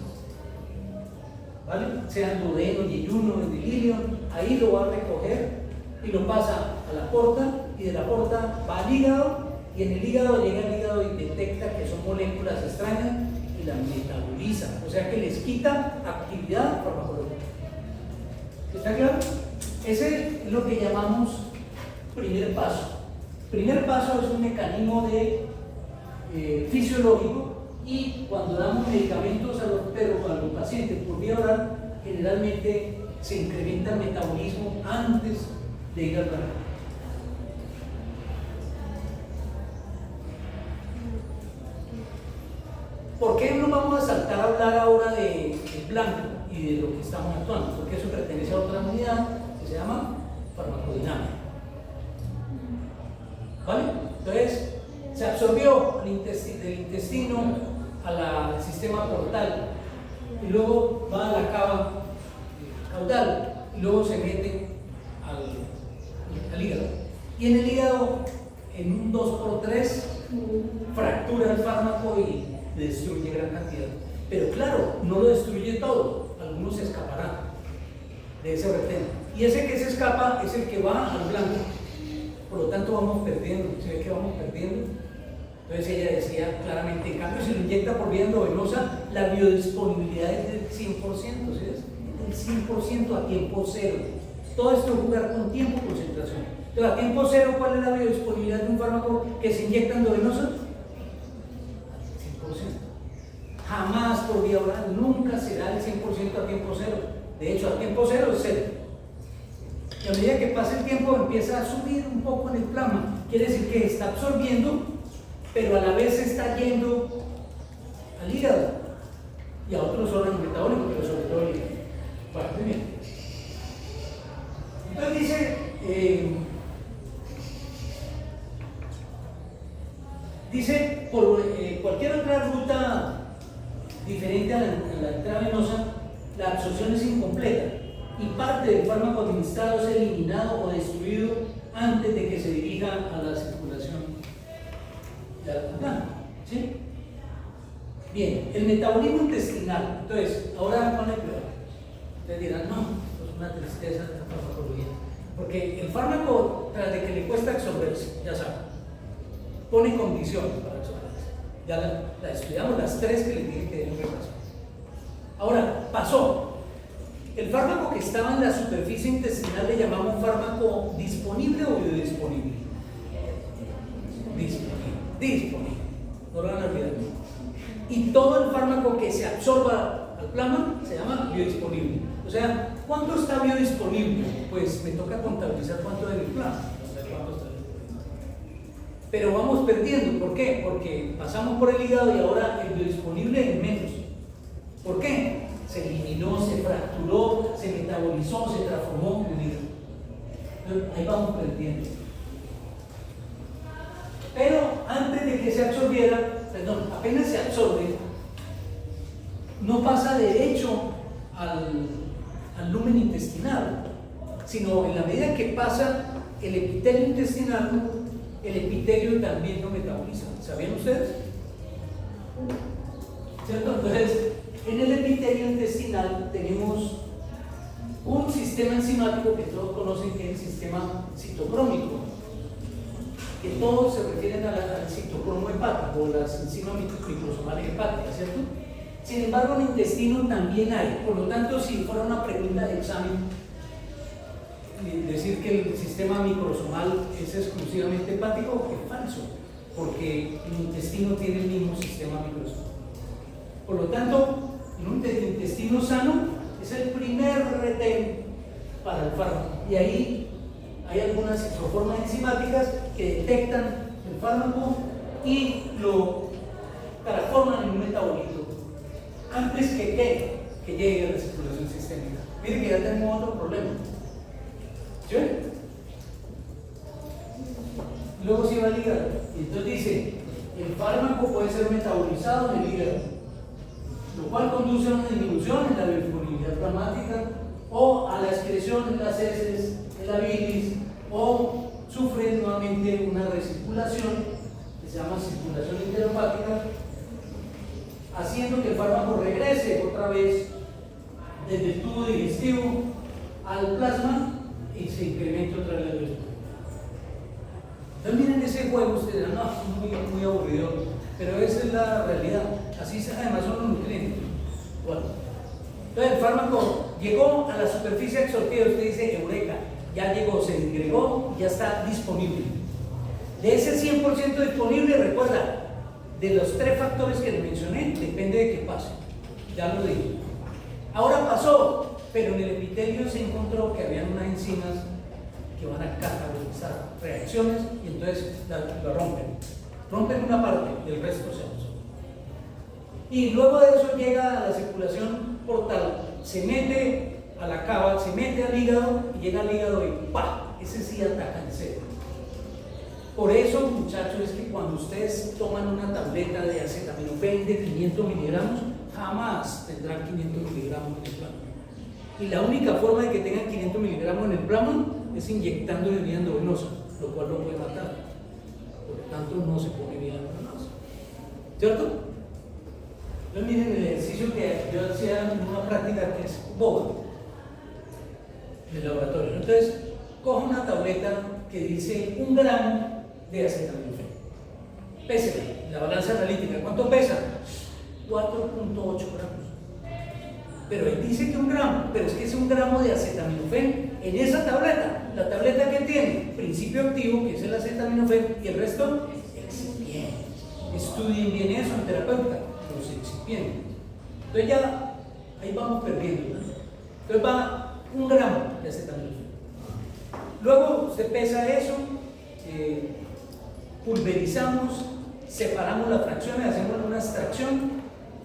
¿vale? Sea duodeno, yeyuno, endilio, ahí lo va a recoger y lo pasa a la porta, y de la porta va al hígado, y en el hígado llega al hígado y detecta que son moléculas extrañas y las metaboliza, o sea que les quita actividad farmacológica. ¿Está claro? Ese es lo que llamamos primer paso. Primer paso es un mecanismo de fisiológico, y cuando damos medicamentos a los pacientes por vía oral, generalmente se incrementa el metabolismo antes de ir al blanco. ¿Por qué no vamos a saltar a hablar ahora del blanco y de lo que estamos actuando? Porque eso pertenece a otra unidad que se llama farmacodinámica. ¿Vale? Entonces, se absorbió del intestino al sistema portal, y luego va a la cava caudal, y luego se mete al hígado. Y en el hígado, en un 2×3, fractura el fármaco y destruye gran cantidad. Pero claro, no lo destruye todo, algunos se escaparán de ese retén. Y ese que se escapa es el que va al blanco. Por lo tanto, vamos perdiendo. ¿Se ve que vamos perdiendo? Entonces ella decía claramente, en cambio, si lo inyecta por vía endovenosa, la biodisponibilidad es del 100%, ¿sí es? Del 100% a tiempo cero. Todo esto es jugar con tiempo y concentración. Entonces, a tiempo cero, ¿cuál es la biodisponibilidad de un fármaco que se inyecta endovenosa? 100%. Jamás por vía oral, nunca será el 100% a tiempo cero. De hecho, a tiempo cero es cero. Y a medida que pasa el tiempo empieza a subir un poco en el plasma. Quiere decir que está absorbiendo, pero a la vez está yendo al hígado y a otros órganos metabólicos, pero sobre todo al hígado. Bueno, muy bien. Entonces dice por cualquier otra ruta diferente a la intravenosa, la absorción es incompleta y parte del fármaco administrado es eliminado o destruido antes de que se dirija a la circulación del blanco. ¿Sí? Bien, el metabolismo intestinal. Entonces, ahora ponle cuidado. Ustedes dirán, no, esto es una tristeza de la farmacología. Porque el fármaco, tras de que le cuesta absorberse, ya saben, pone condiciones para absorberse. Ya la estudiamos, las tres que les dije que den un repaso. Ahora, pasó. El fármaco que estaba en la superficie intestinal le llamamos fármaco disponible o biodisponible. Disponible. No lo van a olvidar. Y todo el fármaco que se absorba al plasma se llama biodisponible. O sea, ¿cuánto está biodisponible? Pues me toca contabilizar cuánto es el plasma. Pero vamos perdiendo. ¿Por qué? Porque pasamos por el hígado y ahora el biodisponible es menos. ¿Por qué? Se eliminó, se fracturó, se metabolizó, se transformó en hígado. Entonces, ahí vamos perdiendo. Pero antes de que se absorbiera, perdón, apenas se absorbe, no pasa derecho al lumen intestinal, sino en la medida que pasa el epitelio intestinal, el epitelio también lo metaboliza. ¿Sabían ustedes? ¿Cierto? Entonces, en el epitelio intestinal tenemos un sistema enzimático que todos conocen, que es el sistema citocrómico, que todos se refieren al citocromo hepático o las enzimas microsomales hepáticas, ¿cierto? Sin embargo, en el intestino también hay. Por lo tanto, si fuera una pregunta de examen, decir que el sistema microsomal es exclusivamente hepático es falso, porque el intestino tiene el mismo sistema microsomal. Por lo tanto, el intestino sano es el primer retén para el fármaco, y ahí hay algunas isoformas enzimáticas que detectan el fármaco y lo transforman en un metabolito antes que llegue a la circulación sistémica. Miren que ya tenemos otro problema. ¿Sí? Luego se va al hígado, y entonces dice: el fármaco puede ser metabolizado en el hígado, lo cual conduce a una disminución en la disponibilidad plasmática o a la excreción de las heces, de la bilis, o sufre nuevamente una recirculación que se llama circulación interhepática, haciendo que el fármaco regrese otra vez desde el tubo digestivo al plasma y se incremente otra vez la bilis. Entonces miren ese juego, ustedes dirán: no, es muy aburrido, pero esa es la realidad. Así además son los nutrientes. Bueno, entonces el fármaco llegó a la superficie absortiva, usted dice: eureka, ya llegó, se disgregó, ya está disponible. De ese 100% disponible, recuerda, de los 3 factores que les mencioné, depende de que pase. Ya lo dije. Ahora pasó, pero en el epitelio se encontró que había unas enzimas que van a catalizar reacciones y entonces la rompen una parte y el resto se absorbe. Y luego de eso llega a la circulación portal, se mete a la cava, se mete al hígado y llega al hígado y ¡pah! Ese sí ataca en serio. Por eso, muchachos, es que cuando ustedes toman una tableta de acetaminofén de 500 miligramos, jamás tendrán 500 miligramos en el plasma. Y la única forma de que tengan 500 miligramos en el plasma es inyectando de vía endovenosa, lo cual lo puede matar. Por lo tanto, no se pone vía endovenosa. ¿Cierto? Entonces miren el ejercicio que yo hacía en una práctica que es boba en el laboratorio. Entonces, coja una tableta que dice 1 gramo de acetaminofén. Pésela, la balanza analítica. ¿Cuánto pesa? 4.8 gramos. Pero él dice que 1 gramo, pero es que es 1 gramo de acetaminofén en esa tableta. La tableta que tiene principio activo, que es el acetaminofén, y el resto, excipiente. Estudien bien eso en terapéutica, los excipientes. Entonces ya, ahí vamos perdiendo, ¿no? Entonces va 1 gramo de acetaminofén. Luego usted pesa eso, pulverizamos, separamos las fracciones, hacemos una extracción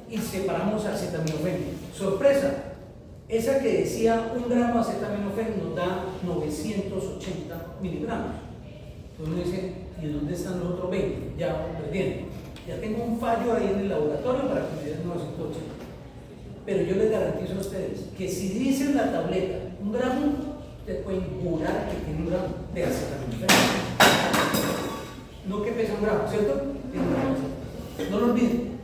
y separamos acetaminofén. Sorpresa, esa que decía 1 gramo de acetaminofén nos da 980 miligramos. Entonces uno dice: ¿y dónde están los otros 20? Ya vamos perdiendo. Ya tengo un fallo ahí en el laboratorio para que me den 980. Pero yo les garantizo a ustedes que si dicen la tableta 1 gramo, ustedes pueden jurar que tiene 1 gramo de acetaminofén. No que pesa 1 gramo, ¿cierto? Tiene 1 gramo. No lo olviden.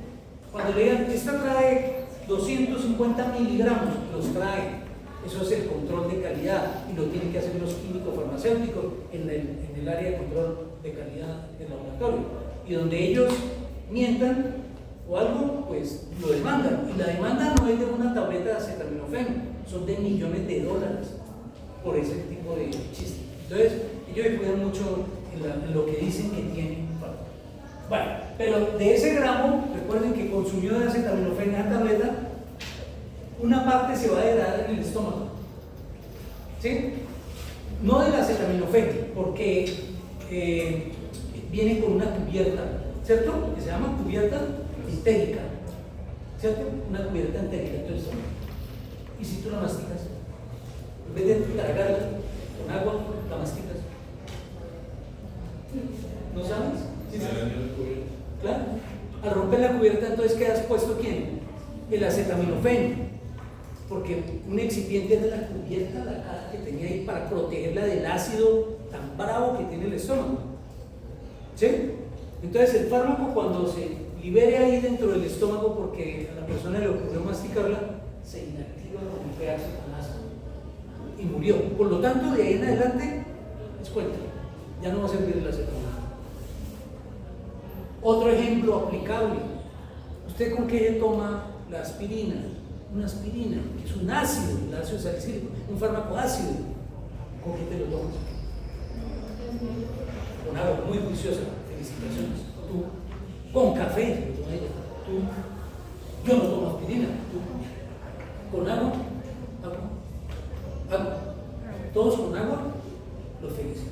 Cuando le digan: esta trae 250 miligramos, los trae. Eso es el control de calidad y lo tienen que hacer los químicos farmacéuticos en el área de control de calidad del laboratorio. Y donde ellos mientan o algo, pues lo demandan. Y la demanda no es de una tableta de acetaminofén, son de millones de dólares por ese tipo de chiste. Entonces, ellos cuidan mucho en lo que dicen que tienen. Bueno, pero de ese gramo, recuerden que consumió de acetaminofén en la tableta, una parte se va a degradar en el estómago. ¿Sí? No del acetaminofén, porque viene con una cubierta, ¿cierto? Que se llama cubierta entérica, ¿cierto? Una cubierta entérica. Entonces, ¿y si tú la masticas? En vez de cargarla con agua, la masticas. ¿No sabes? ¿Sí sabes? Claro. Al romper la cubierta, entonces queda expuesto ¿quién? El acetaminofén. porque un excipiente era la cubierta, la caja que tenía ahí para protegerla del ácido tan bravo que tiene el estómago. ¿Sí? Entonces el fármaco, cuando se libere ahí dentro del estómago porque a la persona le ocurrió masticarla, se inactiva con un pH tan ácido y murió. Por lo tanto, de ahí en adelante, descuenta, ya no va a servir la acetaminofén. Otro ejemplo aplicable: ¿usted con qué toma la aspirina? Una aspirina, que es un ácido, el ácido salicílico, un fármaco ácido. ¿Con qué te lo tomas? Con agua, muy juiciosa, felicitaciones. Tú, con café, tú, yo no tomo aspirina, tú, con agua, agua, todos con agua, los felicito.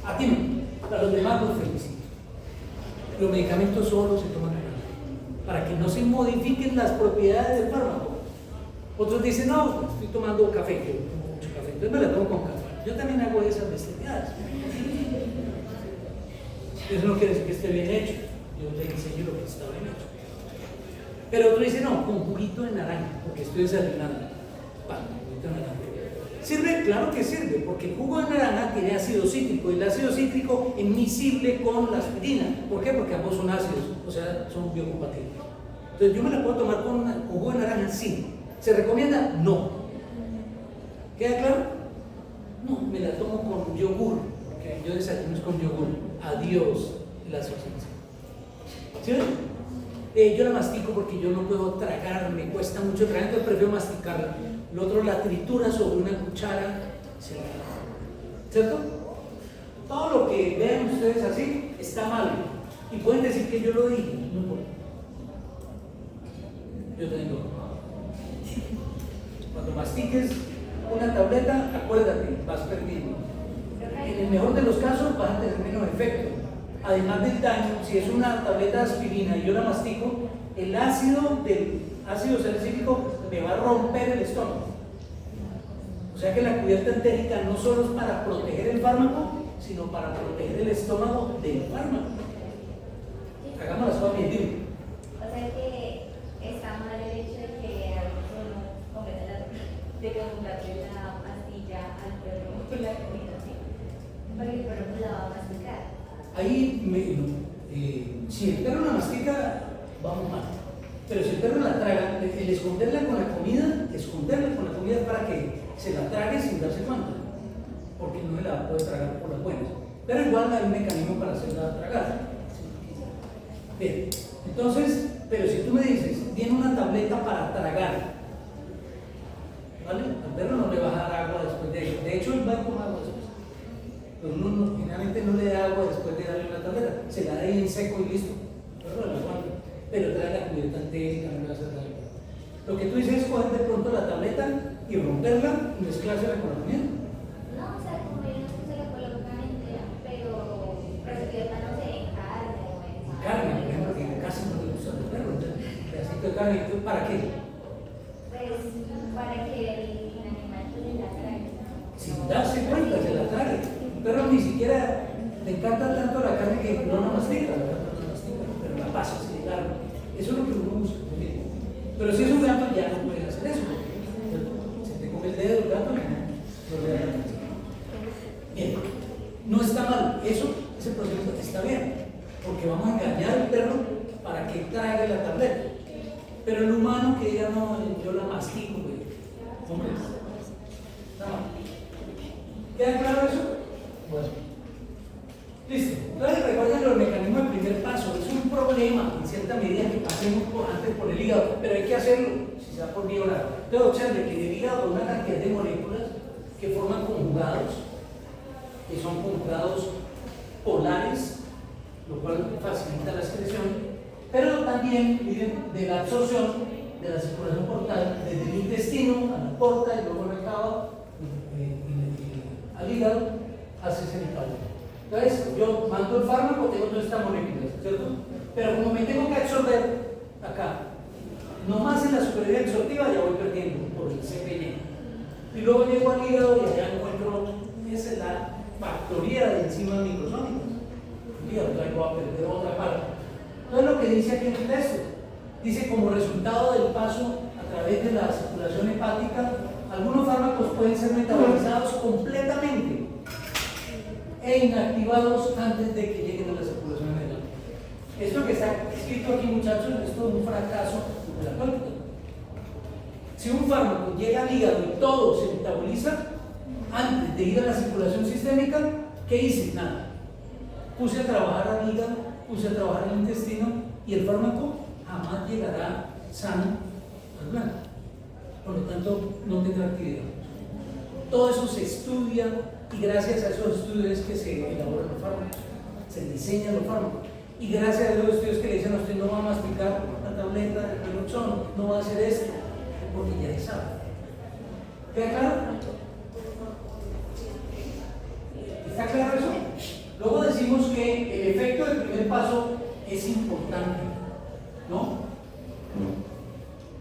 A ti no, a los demás los felicito. Los medicamentos solo se toman en agua, para que no se modifiquen las propiedades del fármaco. Otros dicen, no, estoy tomando café, yo tomo mucho café, entonces me la tomo con café. Yo también hago esas bestialidades. Eso no quiere decir que esté bien hecho, yo le enseño lo que está bien hecho. Pero otro dice, no, con juguito de naranja, porque estoy desayunando. Juguito de naranja. ¿Sirve? Claro que sirve, porque el jugo de naranja tiene ácido cítrico, y el ácido cítrico es miscible con la aspirina. ¿Por qué? Porque ambos son ácidos, o sea, son biocompatibles. Entonces, ¿yo me la puedo tomar con jugo de naranja? Sí. ¿Se recomienda? No. ¿Queda claro? No, me la tomo con yogur, porque yo desayuno es con yogur. Adiós, la sustancia. ¿Sí ven? Yo la mastico porque yo no puedo tragar, me cuesta mucho tragar, entonces prefiero masticarla. El otro la tritura sobre una cuchara, ¿cierto? Todo lo que vean ustedes así está mal. Y pueden decir que yo lo dije, no importa. Yo tengo. Cuando mastiques una tableta, acuérdate, vas perdiendo. En el mejor de los casos vas a tener menos efecto. Además del daño, si es una tableta de aspirina y yo la mastico, el ácido del ácido salicílico me va a romper el estómago. O sea que la cubierta entérica no solo es para proteger el fármaco, sino para proteger el estómago del fármaco. Hagamos las cosas bien, dime. O sea que está mal el hecho de que a uno de comprarle la pastilla al perro por la comida, ¿sí? Porque el perro no la va a masticar. Ahí, si el perro la mastica, vamos mal. Pero si el perro la traga, el esconderla con la comida es para que se la trague sin darse cuenta, porque no se la puede tragar por las buenas. Pero igual hay un mecanismo para hacerla tragar. Bien, entonces, pero si tú me dices, tiene una tableta para tragar, ¿vale? Al perro no le vas a dar agua después de eso. De hecho, él va a tomar agua después. Pero uno generalmente no le da agua después de darle una tableta, se la da ahí en seco y listo. Pero trae la cubierta entera, no le va a hacer daño. Lo que tú dices es coger de pronto la tableta y romperla y mezclársela con la comida. No, o sea, como yo no se la colocan entera, pero que no sé, en carne o en Carne, por ejemplo, que casi no le gusta los perros. Un pedacito de carne, ¿para qué? pues para que el animal le la trague. Sin darse cuenta, se la trague. El perro ni siquiera le encanta tanto la carne que no la mastica, pero la pasa sin largo. Eso es lo que uno busca. Pero si es un gato, ya no puedes hacer eso. Se te come el dedo el gato, no le da la pasta. Bien, no está mal, ese procedimiento está bien, porque vamos a engañar al perro para que trague la tableta. Pero el humano que diga, no, yo la mastico, hombre, está mal. ¿Queda claro eso? Bueno. Listo. Entonces recuerden los mecanismos del primer paso. Es un problema en cierta medida que pasemos antes por el hígado, pero hay que hacerlo si se da por vía oral. Entonces observen que en el hígado hay una cantidad de moléculas que forman conjugados, que son conjugados polares, lo cual facilita la excreción, pero también miren, de la absorción de la circulación portal desde el intestino a la porta y luego recaba al hígado hacia ese metabolo. Entonces, yo mando el fármaco, tengo todas estas moléculas, ¿cierto? Pero como me tengo que absorber acá, nomás en la superioridad absortiva ya voy perdiendo por el CPN. Y luego llego al hígado y allá encuentro, esa es la factoría de enzimas microsómicas. El hígado traigo a perder otra parte. Entonces, lo que dice aquí en el texto, dice como resultado del paso a a través de la circulación hepática, algunos fármacos pueden ser metabolizados completamente e inactivados antes de que lleguen a la circulación renal. Esto que está escrito aquí, muchachos, es todo un fracaso terapéutico. Si un fármaco llega al hígado y todo se metaboliza antes de ir a la circulación sistémica, ¿qué hice? Nada. Puse a trabajar al hígado, puse a trabajar el intestino y el fármaco jamás llegará sano al blanco. Por lo tanto, no tendrá actividad. Todo eso se estudia y gracias a esos estudios es que se elaboran los fármacos, se diseñan los fármacos. Y gracias a esos estudios que le dicen a usted no va a masticar la tableta del Peloxón, no va a hacer esto, porque ya se sabe. ¿Queda claro? ¿Está claro eso? Luego decimos que el efecto del primer paso es importante, ¿no?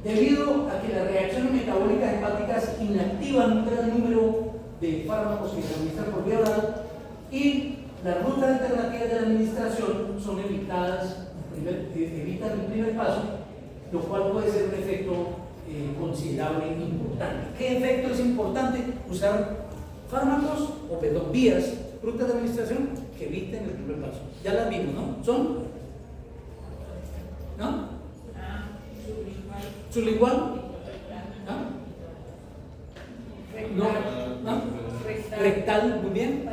Debido a que las reacciones metabólicas hepáticas inactivan un gran número de fármacos que se administran por vía oral y las rutas alternativas de la administración son evitadas, evitan el primer paso, lo cual puede ser un efecto considerable e importante. ¿Qué efecto es importante? Usar fármacos o vías, rutas de administración que eviten el primer paso. Ya las vimos, ¿no? ¿Son? ¿No? ¿Sublingual? ¿No? ¿No? Rectal, muy bien.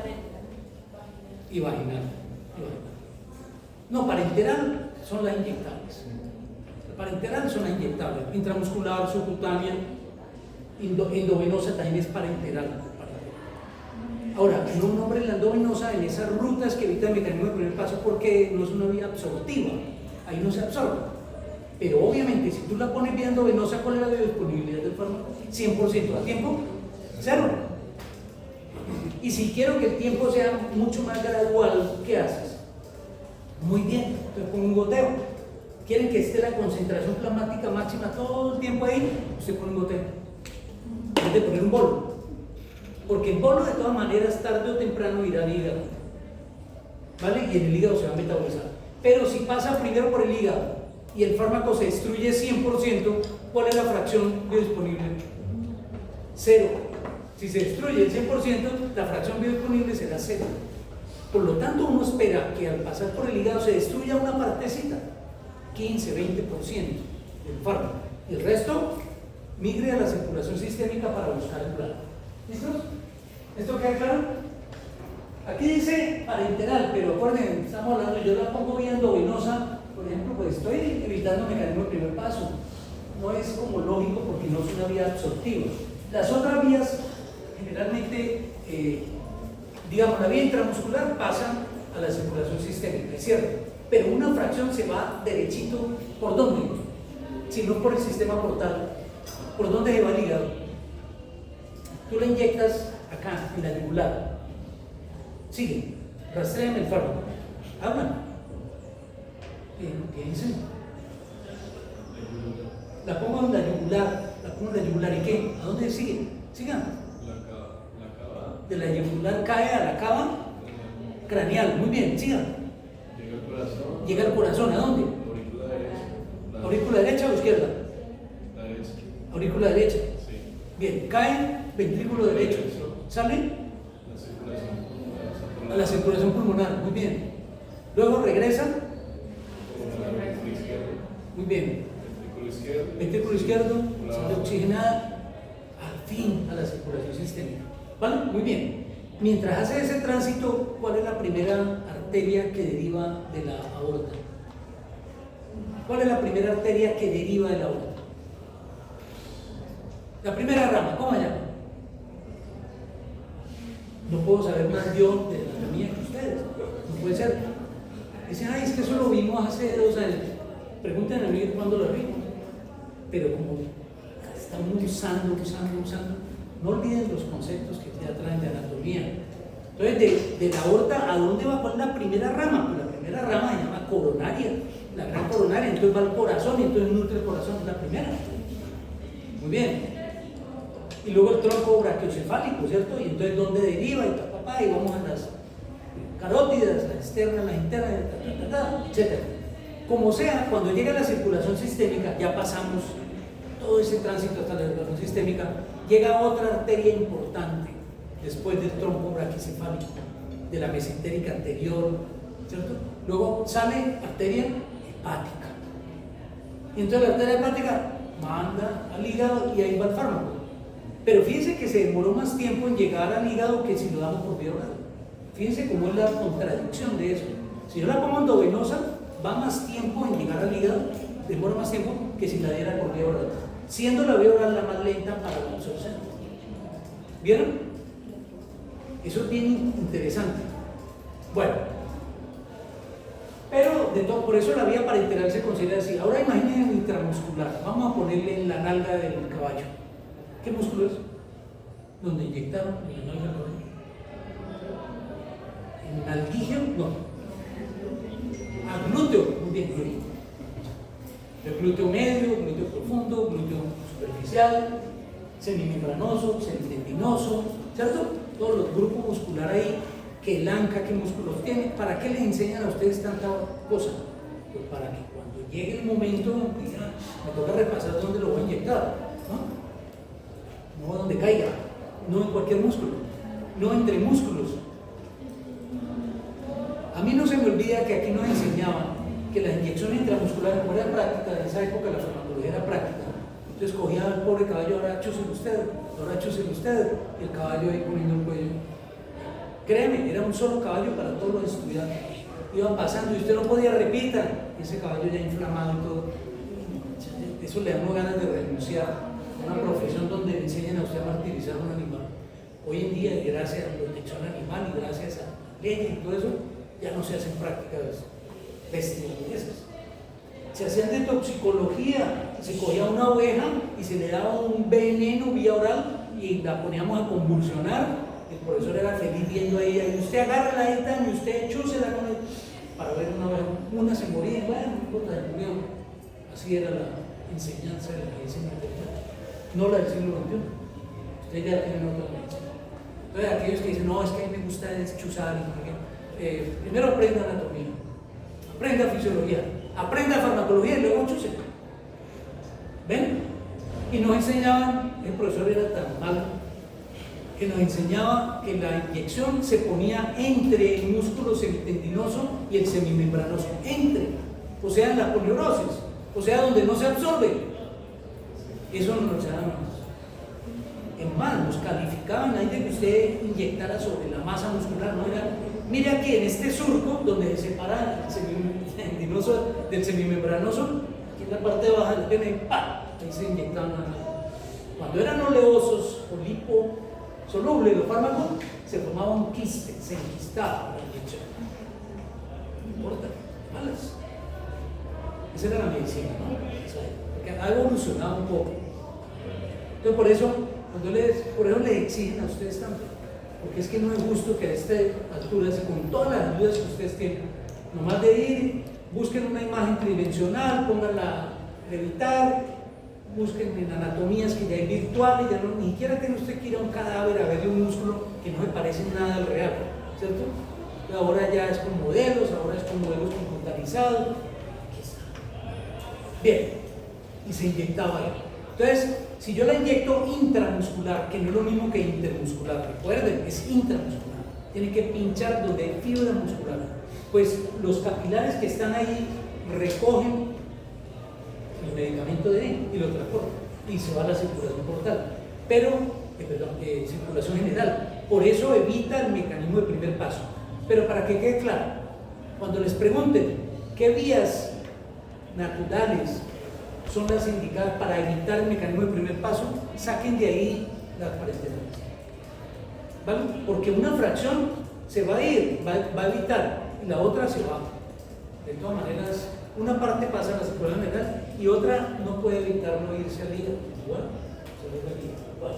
Y vaginal. No, parenteral son las inyectables. Parenteral son las inyectables. Intramuscular, subcutánea, endovenosa también es parenteral. Ahora, no nombren la endovenosa en esas rutas que evitan el mecanismo de primer paso porque no es una vía absortiva. Ahí no se absorbe. Pero obviamente, si tú la pones vía endovenosa, ¿cuál es la biodisponibilidad del fármaco? 100% a tiempo, cero. Y si quiero que el tiempo sea mucho más gradual, ¿qué haces? Muy bien, entonces pongo un goteo. ¿Quieren que esté la concentración plasmática máxima todo el tiempo ahí? Usted pone un goteo. En vez de poner un bolo. Porque el bolo de todas maneras tarde o temprano irá al hígado. ¿Vale? Y en el hígado se va a metabolizar. Pero si pasa primero por el hígado y el fármaco se destruye 100%, ¿cuál es la fracción biodisponible? Cero. Si se destruye el 100%, la fracción biodisponible será cero. Por lo tanto, uno espera que al pasar por el hígado se destruya una partecita, 15, 20% del fármaco. Y el resto migre a la circulación sistémica para buscar el blanco. ¿Listos? ¿Esto queda claro? Aquí dice parenteral, pero acuérdense, estamos hablando, yo la pongo vía endovenosa, por ejemplo, pues estoy evitando el mecanismo de primer paso. No es como lógico porque no es una vía absortiva. Las otras vías, generalmente, digamos, la vía intramuscular pasa a la circulación sistémica, es cierto, pero una fracción se va derechito, ¿por dónde? Si no por el sistema portal, ¿por dónde se va el hígado? Tú la inyectas acá, en la yugular. Sigue, rastrean el fármaco. Hablan. ¿Qué dicen? La pongo en la yugular, ¿y qué? ¿A dónde sigue? Sigan. De la yugular cae a la cava craneal, muy bien, sigan. Llega al corazón. Llega al corazón, ¿a dónde? Aurícula derecha. ¿Aurícula derecha o izquierda? La derecha. Aurícula derecha. Sí. Bien, cae ventrículo derecho. ¿Sale? La circulación. A la circulación pulmonar, muy bien. Luego regresa. Muy bien. Ventrículo izquierdo, sale oxigenada, al fin a la circulación sistémica. ¿Vale? Muy bien. Mientras hace ese tránsito, ¿cuál es la primera arteria que deriva de la aorta? ¿Cuál es la primera arteria que deriva de la aorta? La primera rama, ¿cómo se llama? No puedo saber más yo de la anatomía que ustedes. No puede ser. Dicen, ay, es que eso lo vimos hace 2 años. Pregúntenle a mí cuándo lo vimos. Pero como estamos usando, no olviden los conceptos que ya traen de anatomía. Entonces, de la aorta, ¿a dónde va? ¿Cuál es la primera rama? Pues la primera rama se llama coronaria, la gran coronaria. Entonces va al corazón y entonces nutre el corazón, es la primera. Muy bien. Y luego el tronco brachiocefálico, ¿cierto? Y entonces, ¿dónde deriva? Y vamos a las carótidas, las externas, las internas, etc. Como sea, cuando llega la circulación sistémica, ya pasamos todo ese tránsito hasta la circulación sistémica, llega a otra arteria importante después del tronco braquicefálico, de la mesentérica anterior, ¿cierto? Luego sale arteria hepática. Y entonces la arteria hepática manda al hígado y ahí va el fármaco. Pero fíjense que se demoró más tiempo en llegar al hígado que si lo damos por vía oral. Fíjense cómo es la contradicción de eso. Si yo la pongo endovenosa, va más tiempo en llegar al hígado, demora más tiempo que si la diera por vía oral, siendo la vía oral la más lenta para la absorción. ¿Vieron? Eso es bien interesante. Bueno, pero de todo, por eso la vía parenteral se considera así. Ahora imaginen el intramuscular. Vamos a ponerle en la nalga del caballo. ¿Qué músculo es? Donde inyectaron en la nalga del caballo. ¿En nalguillo? No. Glúteo. Muy bien, glúteo. El glúteo medio, glúteo profundo, glúteo superficial, semimembranoso, semitendinoso, ¿cierto? Todos los grupos musculares ahí, que el anca, qué músculos tiene. ¿Para qué les enseñan a ustedes tanta cosa? Pues para que cuando llegue el momento, digan, me toca repasar dónde lo voy a inyectar, ¿no? No donde caiga, no en cualquier músculo, no entre músculos. A mí no se me olvida que aquí nos enseñaban que las inyecciones intramusculares, como era práctica, en esa época la farmacología era práctica. Entonces cogía al pobre caballo, ahora chúselo usted, y el caballo ahí poniendo el cuello. Créeme, era un solo caballo para todos los estudiantes. Iban pasando y usted no podía repitar, y ese caballo ya inflamado y todo. Eso le da uno ganas de renunciar a una profesión donde le enseñan a usted a martirizar a un animal. Hoy en día, gracias a la protección animal y gracias a leyes y todo eso, ya no se hacen prácticas bestias. Se hacían de toxicología, se cogía una oveja y se le daba un veneno vía oral y la poníamos a convulsionar. El profesor era feliz viendo a ella y usted agarra la esta y usted chúsela con él para ver una oveja. Una se moría, bueno, no importa, se murió. Así era la enseñanza de la medicina veterinaria, no la del siglo XXI. Usted ya tiene otra medicina. Entonces, aquellos que dicen, no, es que a mí me gusta chuzar, primero aprenda anatomía, aprenda fisiología, aprenda farmacología y luego chuse. ¿Ven? Y nos enseñaban, el profesor era tan malo, que nos enseñaba que la inyección se ponía entre el músculo semitendinoso y el semimembranoso, o sea, en la poliurosis, o sea, donde no se absorbe. Eso no nos enseñaban más. Es más, nos calificaban ahí de que usted inyectara sobre la masa muscular, no era, mire aquí en este surco donde se separa el semitendinoso del semimembranoso, aquí en la parte baja del pene, ¡pah! Ahí se inyectaban. Cuando eran oleosos o lipo solubles los fármacos, se formaba un quiste, se enquistaba la inyección. No importa, malas. Esa era la medicina, ¿no? Porque ha evolucionado un poco. Entonces, por eso les exigen a ustedes tanto. Porque es que no es justo que a esta altura, con todas las dudas que ustedes tienen, nomás de ir, busquen una imagen tridimensional, pónganla a editar, busquen en anatomías que ya hay virtuales, ya no, ni siquiera tiene usted que ir a un cadáver a ver un músculo que no se parece en nada al real, ¿cierto? Ahora ya es con modelos, ahora es con modelos computarizados. Aquí está. Bien, y se inyectaba ahí. Entonces, si yo la inyecto intramuscular, que no es lo mismo que intermuscular, recuerden, es intramuscular, tiene que pinchar donde hay fibra muscular, pues los capilares que están ahí recogen el medicamento de ahí y lo transportan y se va a la circulación portal, pero, circulación general. Por eso evita el mecanismo de primer paso. Pero para que quede claro, cuando les pregunten qué vías naturales son las indicadas para evitar el mecanismo de primer paso, saquen de ahí las parenterales, ¿vale? Porque una fracción se va a ir, va a evitar, y la otra se va. De todas maneras, una parte pasa a la circulación general y otra no puede evitar no irse al hígado. Igual, se va al hígado. Igual.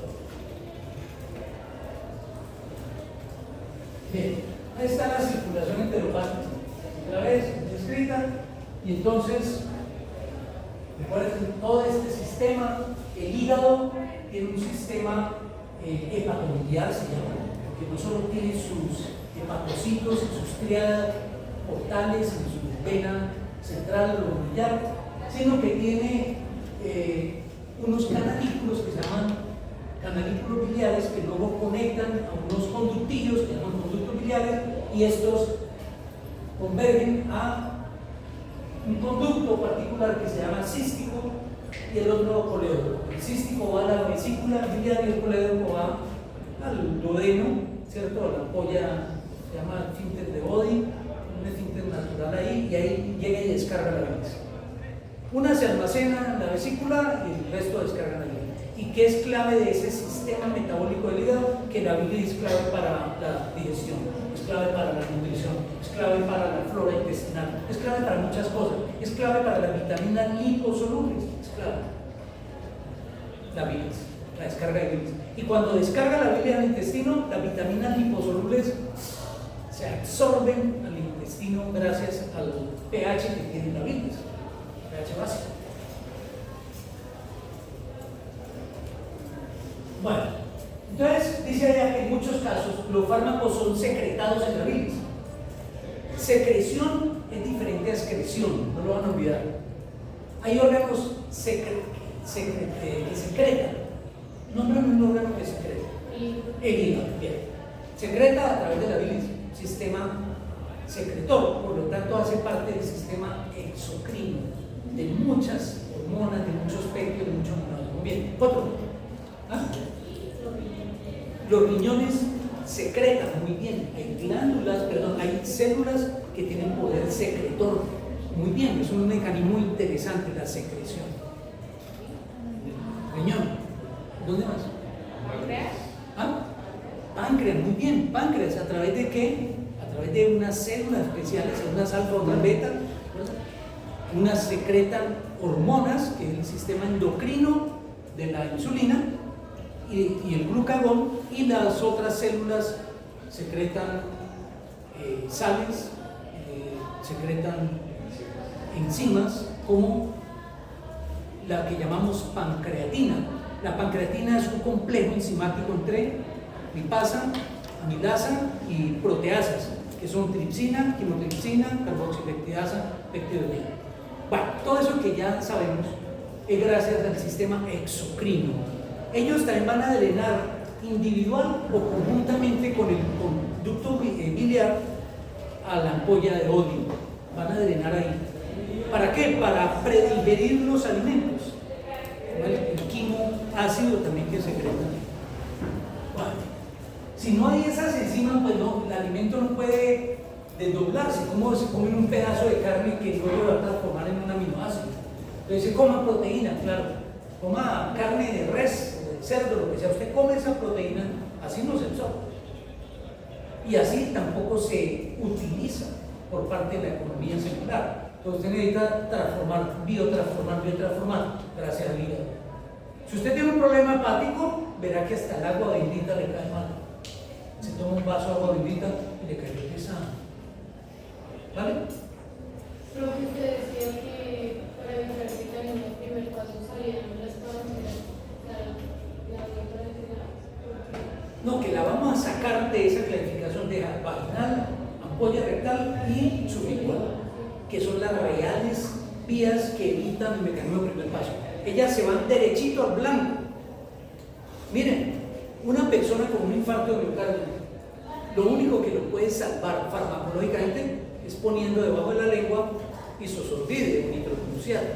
Bien, ahí está la circulación enteropática. Otra vez descrita, y entonces recuerden todo este sistema. El hígado tiene un sistema hepatobiliar, se llama, que no solo tiene sus hepatocitos y sus tríadas portales en su vena central o biliar, sino que tiene unos cananículos que se llaman cananículos biliares, que luego conectan a unos conductillos que se llaman conductos biliares, y estos convergen a un conducto particular que se llama cístico y el otro colédoco. El cístico va a la vesícula biliar y el colédoco va al duodeno, ¿cierto? A la ampolla, se llama esfínter de Body, un esfínter natural ahí, y ahí llega y descarga la bilis. Una se almacena en la vesícula y el resto descarga la bilis. ¿Y qué es clave de ese sistema metabólico del hígado? Que la bilis es clave para la digestión, es clave para la nutrición, es clave para la flora intestinal, es clave para muchas cosas, es clave para las vitaminas liposolubles, es clave. La bilis, la descarga de bilis. Y cuando descarga la bilis al intestino, las vitaminas liposolubles se absorben al intestino gracias al pH que tiene la bilis, pH básico. Bueno, entonces dice allá que en muchos casos los fármacos son secretados en la bilis. Secreción es diferente a excreción, no lo van a olvidar. Hay órganos que secretan. Nombran un órgano que secreta. El hígado, bien. Secreta a través de la bilis, sistema secretor, por lo tanto hace parte del sistema exocrino, de muchas hormonas, de muchos pectos, de muchos hormonas. Muy bien, otro. ¿Ah? Los riñones secretan muy bien, hay glándulas, perdón, hay células que tienen poder secretor. Muy bien, es un mecanismo interesante la secreción. Riñón, ¿dónde más? ¿Páncreas? ¿Ah? Páncreas, muy bien, páncreas, ¿a través de qué? A través de unas células especiales, unas alfa, unas beta, unas secretan hormonas, que es el sistema endocrino de la insulina y el glucagón, y las otras células secretan sales, secretan enzimas como la que llamamos pancreatina. La pancreatina es un complejo enzimático entre lipasa, amilasa y proteasas, que son tripsina, quimotripsina, carboxipeptidasa, peptidoglicana. Bueno, todo eso que ya sabemos es gracias al sistema exocrino. Ellos también van a drenar individual o conjuntamente con el conducto biliar a la ampolla de Body. Van a drenar ahí. ¿Para qué? Para predigerir los alimentos. ¿Vale? El quimo ácido también que secretan. Bueno, si no hay esas enzimas, pues no, el alimento no puede desdoblarse. ¿Cómo se come un pedazo de carne que luego va a transformar en un aminoácido? Entonces se coma proteína, claro. Coma carne de res, de cerdo, lo que sea. Usted come esa proteína, así no se absorbe. Y así tampoco se utiliza por parte de la economía celular. Entonces usted necesita transformar, biotransformar, gracias al hígado. Si usted tiene un problema hepático, verá que hasta el agua bendita le cae mal. Se toma un vaso de agua bendita y le cae pesado. ¿Vale? Pero que usted decía que para evitar vitaminas, el primer paso salían las páncreas, la otra No, que la vamos a sacar de esa clasificación de vaginal, ampolla rectal y sublingual, que son las reales vías que evitan el mecanismo de primer paso. Ellas se van derechito al blanco. Miren, una persona con un infarto de miocardio, lo único que lo puede salvar farmacológicamente es poniendo debajo de la lengua isosorbide o nitrogluciano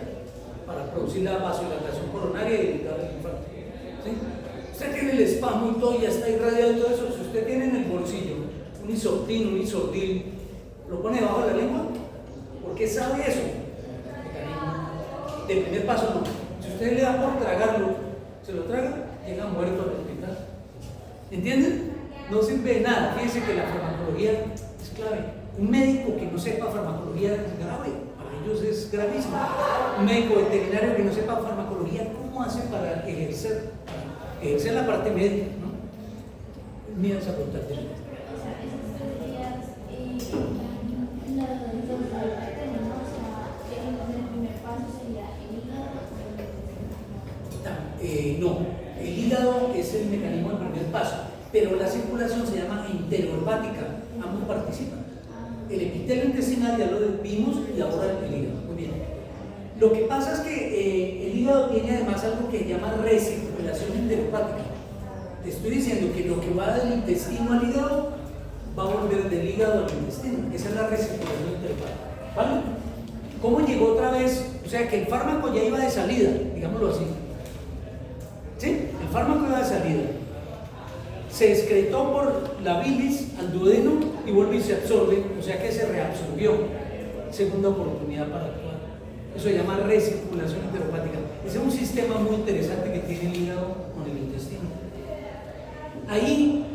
para producir la vasodilatación coronaria y evitar el infarto. ¿Sí? Usted tiene el espasmo y todo, ya está irradiado y todo eso. Si usted tiene en el bolsillo un isortin, un isordil, ¿lo pone debajo de la lengua? ¿Por qué sabe eso? De primer paso no. Si usted le da por tragarlo, se lo traga, llega muerto al hospital. ¿Entienden? No sirve de nada. Fíjense que la farmacología es clave. Un médico que no sepa farmacología es grave, para ellos es gravísimo. Un médico veterinario que no sepa farmacología, ¿cómo hace para ejercer la parte médica? ¿No? Mira esa pregunta. No, el hígado es el mecanismo del primer paso, pero la circulación se llama enterohepática, ambos participan. El epitelio intestinal ya lo vimos y ahora el hígado. Muy bien. Lo que pasa es que el hígado tiene además algo que llama recirculación enteropática. Te estoy diciendo que lo que va del intestino al hígado va a volver del hígado al intestino. Esa es la recirculación enteropática. ¿Vale? ¿Cómo llegó otra vez? O sea que el fármaco ya iba de salida, digámoslo así. ¿Sí? El fármaco iba de salida. Se excretó por la bilis al duodeno y vuelve y se absorbe, o sea que se reabsorbió. Segunda oportunidad para actuar. Eso se llama recirculación enteropática. Ese es un sistema muy interesante que tiene el hígado con el intestino. Ahí,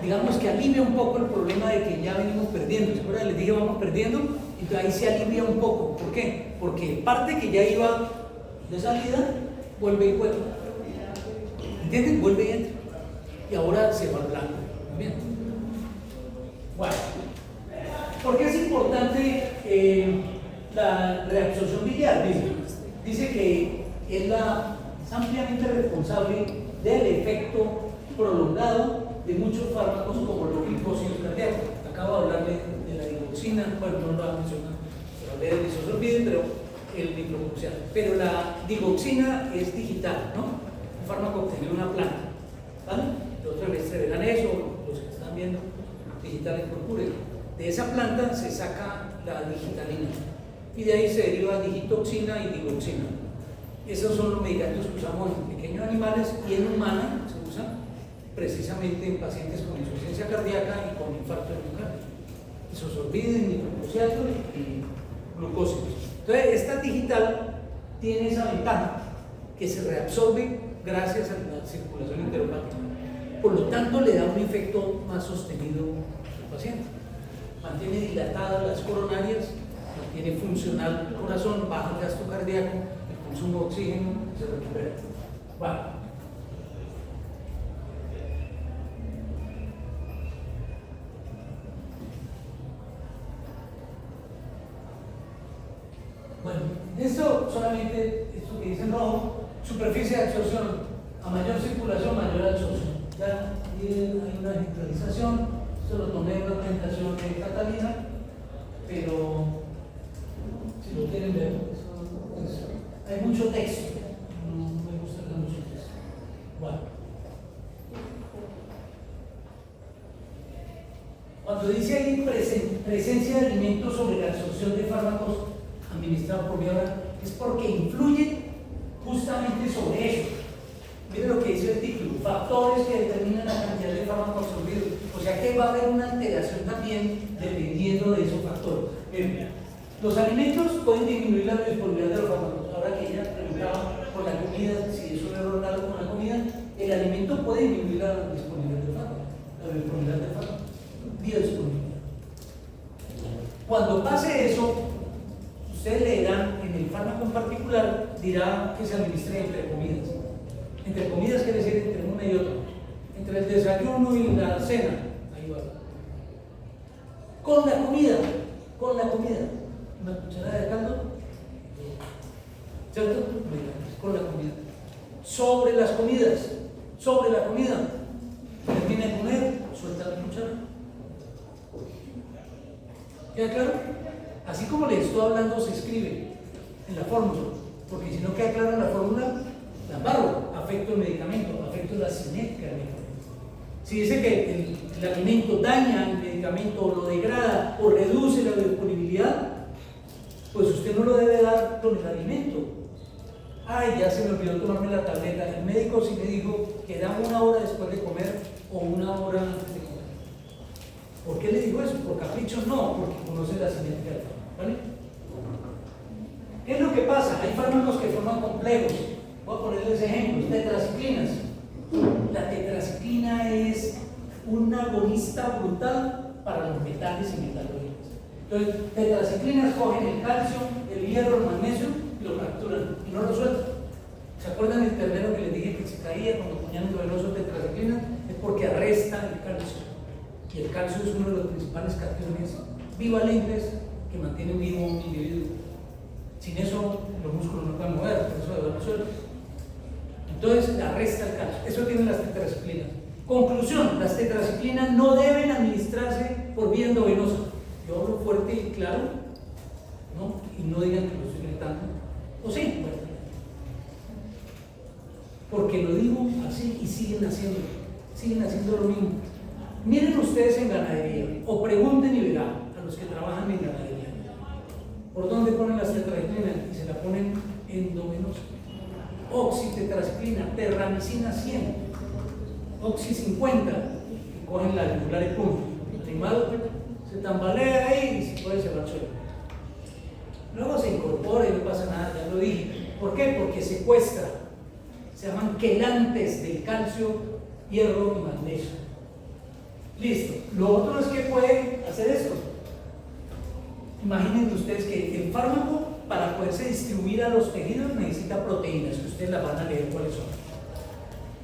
digamos que alivia un poco el problema de que ya venimos perdiendo. ¿Se acuerdan? Les dije vamos perdiendo, entonces ahí se alivia un poco. ¿Por qué? Porque parte que ya iba de salida, vuelve y vuelve. ¿Entienden? Vuelve y entra. Y ahora se va al blanco. Bien. Bueno, ¿por qué es importante la reabsorción biliar? Dice que es ampliamente responsable del efecto prolongado de muchos fármacos como los glicósidos cardíacos. Acabo de hablarle de la digoxina, bueno, no lo voy a mencionar, pero hablé del disosorbide, pero el microbuxiano. Pero la digoxina es digital, ¿no? Un fármaco obtenido de una planta, ¿vale? Los trimestres verán eso, los que están viendo, digitales purpúreos. De esa planta se saca la digitalina y de ahí se deriva digitoxina y digoxina. Esos son los medicamentos que usamos en pequeños animales y en humanos se usan precisamente en pacientes con insuficiencia cardíaca y con infarto de miocardio. Isosorbide, microbuxiato y glucósidos. Entonces, esta digital tiene esa ventaja que se reabsorbe gracias a la circulación enteropática. Por lo tanto, le da un efecto más sostenido al paciente. Mantiene dilatadas las coronarias, mantiene funcional el corazón, baja el gasto cardíaco, el consumo de oxígeno se recupera. Bueno. Bueno, esto solamente, esto que dice en rojo, superficie de absorción, a mayor circulación, mayor absorción. Ya hay una generalización, esto lo tomé en la presentación de Catalina, pero si lo quieren ver, hay mucho texto, no me gusta que mucho texto. Bueno. Cuando dice ahí presencia de alimentos sobre la absorción de fármacos administrados por vía oral, es porque influye justamente sobre eso. Miren lo que dice el título, factores que determinan la cantidad de fármacos absorbidos. O sea que va a haber una alteración también dependiendo de esos factores. Miren, los alimentos pueden disminuir la disponibilidad de los fármacos. Ahora que ella preguntaba por la comida, si es un error raro con la comida, el alimento puede disminuir la disponibilidad de fármacos. La disponibilidad de fármacos. Biodisponibilidad. Cuando pase eso, ustedes leerán en el fármaco en particular, dirá que se administra entre comidas. Entre comidas quiere decir entre una y otra. Entre el desayuno y la cena. Ahí va. Con la comida. Una cucharada de caldo. ¿Cierto? Con la comida. Sobre las comidas. Sobre la comida. Termina de comer, suelta la cuchara. ¿Queda claro? Así como les estoy hablando, se escribe en la fórmula, porque si no queda claro en la fórmula, la embargo, afecto el medicamento, afecto la cinética del medicamento. Si dice que el alimento daña el medicamento, o lo degrada, o reduce la disponibilidad, pues usted no lo debe dar con el alimento. Ay, ya se me olvidó tomarme la tableta. El médico sí me dijo que da 1 hora después de comer o 1 hora antes de comer. ¿Por qué le digo eso? ¿Por capricho? No, porque conoce la cinética del fármaco. ¿Vale? ¿Qué es lo que pasa? Hay fármacos que forman complejos. Voy a ponerles ejemplos. Tetraciclinas. La tetraciclina es un agonista brutal para los metales y metalógenos. Entonces, tetraciclinas cogen el calcio, el hierro, el magnesio y lo capturan y no lo sueltan. ¿Se acuerdan del ternero que les dije que se caía cuando ponían endovenoso tetraciclina? Es porque arresta el calcio. Y el calcio es uno de los principales cationes bivalentes que mantienen vivo un individuo. Sin eso los músculos no pueden mover, por eso de los suelos. Entonces arresta el calcio. Eso tienen las tetraciclinas. Conclusión, las tetraciclinas no deben administrarse por vía endovenosa. Yo hablo fuerte y claro, ¿no? Y no digan que lo estoy gritando. ¿O sí? Bueno. Porque lo digo así y siguen haciendo lo mismo. Miren ustedes en ganadería, o pregunten y verán a los que trabajan en ganadería, ¿por dónde ponen las tetraciclinas? Y se la ponen endovenosa. Oxitetraciclina, terramicina 100, oxi 50, y cogen la yugular y pum, el animal se tambalea ahí y se puede llevar al suelo. Luego se incorpora y no pasa nada, ya lo dije. ¿Por qué? Porque secuestra. Se llaman quelantes del calcio, hierro y magnesio. Listo. Lo otro es que puede hacer esto. Imaginen ustedes que el fármaco, para poderse distribuir a los tejidos, necesita proteínas, que ustedes las van a leer cuáles son.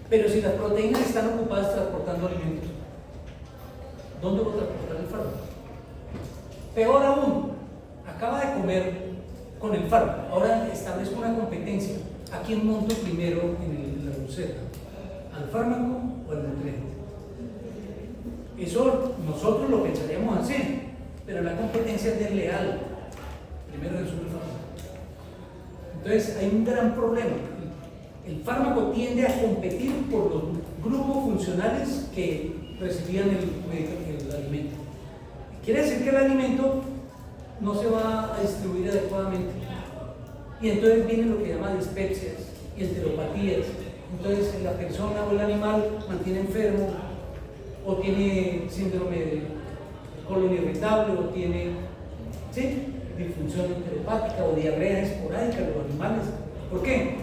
Pero si las proteínas están ocupadas transportando alimentos, ¿dónde va a transportar el fármaco? Peor aún, acaba de comer con el fármaco. Ahora establezco una competencia. ¿A quién monto primero en la buceta? ¿Al fármaco o al nutriente? Eso nosotros lo pensaríamos así, pero la competencia es desleal. Primero resume el fármaco. Entonces hay un gran problema. El fármaco tiende a competir por los grupos funcionales que recibían el alimento. Quiere decir que el alimento no se va a distribuir adecuadamente. Y entonces viene lo que llama dispepsias y enteropatías. Entonces la persona o el animal mantiene enfermo, o tiene síndrome de colon irritable, o tiene disfunción enteropática o diarrea esporádica en los animales. ¿Por qué?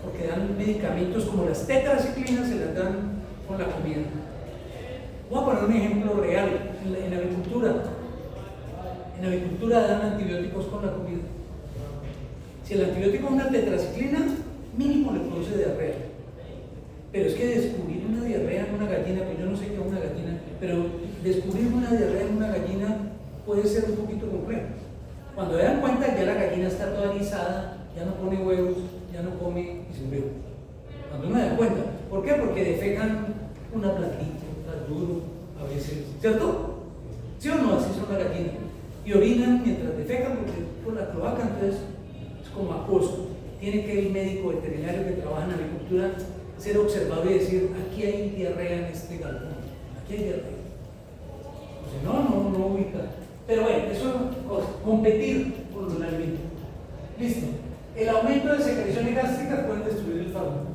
Porque dan medicamentos como las tetraciclinas, se las dan con la comida. Voy a poner un ejemplo real. En agricultura. En agricultura dan antibióticos con la comida. Si el antibiótico es una tetraciclina, mínimo le produce diarrea. Pero es que descubrir una diarrea en una gallina, pues yo no sé qué es una gallina, pero descubrir una diarrea en una gallina puede ser un poquito complejo. Cuando se dan cuenta, ya la gallina está toda alisada, ya no pone huevos, ya no come y se muere. Cuando uno se da cuenta. ¿Por qué? Porque defecan una platita, un duro, a veces. ¿Cierto? ¿Sí o no? Así son las gallinas. Y orinan mientras defecan, porque por la cloaca, entonces es como acoso. Tiene que el médico veterinario que trabaja en agricultura ser observado y decir: aquí hay diarrea en este galpón, aquí hay diarrea. O sea, no ubica. Pero bueno, eso es competir por los alimentos. Listo. El aumento de secreciones gástricas puede destruir el fármaco.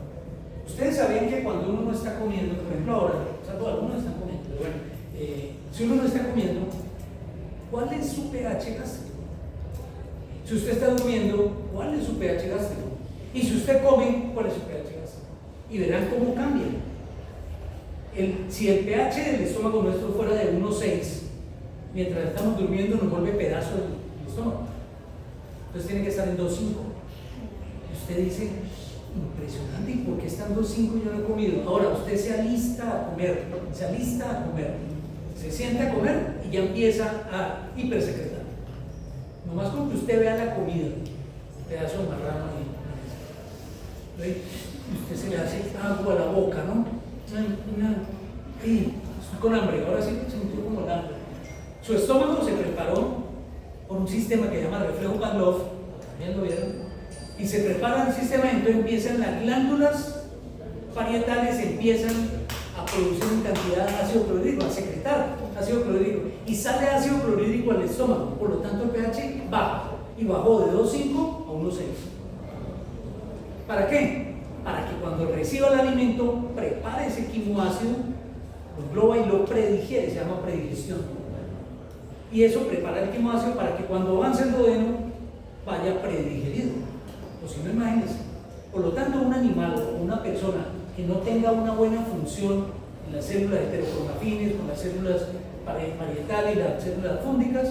Ustedes sabían que cuando uno no está comiendo, por ejemplo ahora, o sea, algunos están comiendo, pero bueno, si uno no está comiendo, ¿cuál es su pH gástrico? Si usted está durmiendo, ¿cuál es su pH gástrico? Y si usted come, ¿cuál es su pH gástrico? Y verán cómo cambia. Si el pH del estómago nuestro fuera de 1,6, mientras estamos durmiendo nos vuelve pedazo del estómago. Entonces tiene que estar en 2,5. Y usted dice: impresionante, ¿y por qué está en 2,5 y yo no he comido? Ahora usted se alista a comer, se sienta a comer y ya empieza a hipersecretar. Nomás con que usted vea la comida, pedazo de marrano ahí, y usted se le hace agua a la boca, ¿no? Y estoy con hambre, ahora sí se sintió como el hambre. Su estómago se preparó por un sistema que se llama reflejo Pavlov, también lo vieron, y se prepara el sistema, entonces empiezan las glándulas parietales, empiezan a producir en cantidad de ácido clorhídrico, a secretar ácido clorhídrico, y sale ácido clorhídrico al estómago, por lo tanto el pH baja, y bajó de 2,5 a 1,6. ¿Para qué? Para que cuando reciba el alimento prepare ese quimoácido, lo engloba y lo predigiere, se llama predigestión. Y eso prepara el quimoácido para que cuando avance el duodeno vaya predigerido. O si no, imagínense. Por lo tanto, un animal o una persona que no tenga una buena función en las células heterocromafines, con las células parietales y las células fúndicas,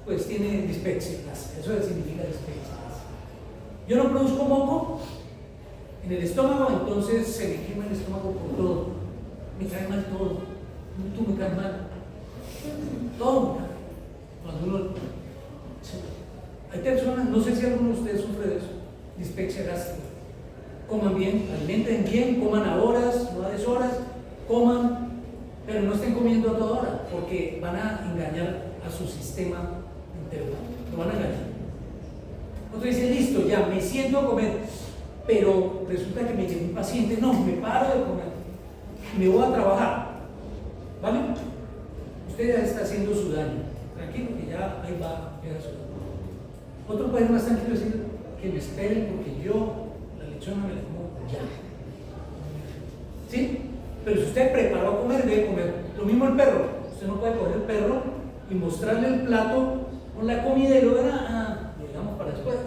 pues tiene dispepsia. Eso significa dispepsia. Yo no produzco moco en el estómago, entonces se me quema el estómago por todo. Me cae mal todo. Tú me caes mal. Todo. Cuando uno... Hay personas, no sé si alguno de ustedes sufre de eso, dispepsia gástrica. Coman bien, alimenten bien, coman a horas, no a deshoras, coman, pero no estén comiendo a toda hora, porque van a engañar a su sistema entero. Lo van a engañar. Otro dice, listo, ya, me siento a comer, pero resulta que me llegó un paciente, no, me paro de comer, me voy a trabajar, ¿vale? Usted ya está haciendo su daño, tranquilo, que ya ahí va a quedar su daño. Otro puede ser más tranquilo y decir, que me esperen porque yo la lechona me la como ya. ¿Sí? Pero si usted preparó a comer, debe comer. Lo mismo el perro. Usted no puede coger el perro y mostrarle el plato con la comida y luego lo dejamos para después.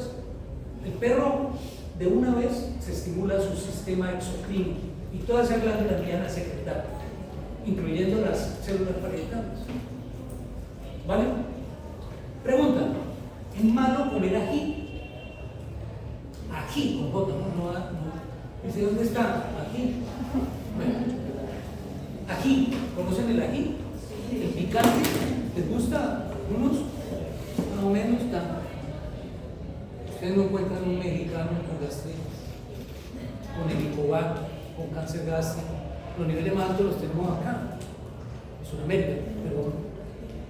El perro de una vez se estimula su sistema exocrino y todas esas glándulas empiezan a secretar, incluyendo las células parietales. ¿Vale? Pregunta: ¿es malo comer ají? Ají con J, no. Dice, ¿dónde está? Ají. Bueno, ají, ¿conocen el ají? El picante, ¿les gusta? ¿Algunos? Más o menos está. Ustedes no encuentran un mexicano con gastritis, con helicobacter, con cáncer gástrico. Los niveles más altos los tenemos acá, en Sudamérica, pero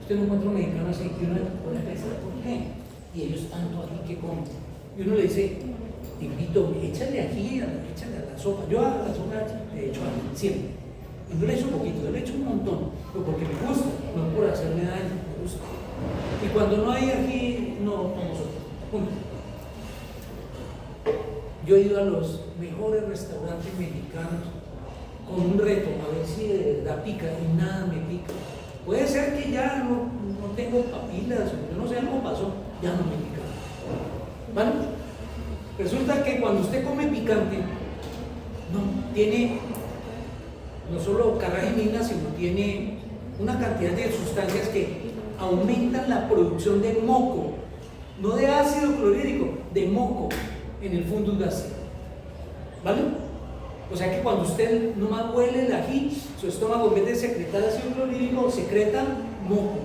usted no encuentra un mexicano así que uno puede pensar, ¿por qué? Y ellos tanto ají que comen. Y uno le dice, te invito, échale ají, échale a la sopa. Yo a la sopa le echo ají, siempre. Y no le echo poquito, le echo un montón, pero porque me gusta, no por hacerme daño, me gusta. Y cuando no hay ají, no como sopa. Punto. Yo he ido a los mejores restaurantes mexicanos con un reto, a ver si de verdad pica, y nada me pica. Puede ser que ya no tengo papilas, yo no sé, algo pasó, ya no me pica. ¿Vale? Resulta que cuando usted come picante, tiene no solo carragenina, sino tiene una cantidad de sustancias que aumentan la producción de moco, no de ácido clorhídrico, de moco en el fundus gástrico. ¿Vale? O sea que cuando usted nomás huele el ají, su estómago en vez de secretar ácido clorhídrico, secreta moco.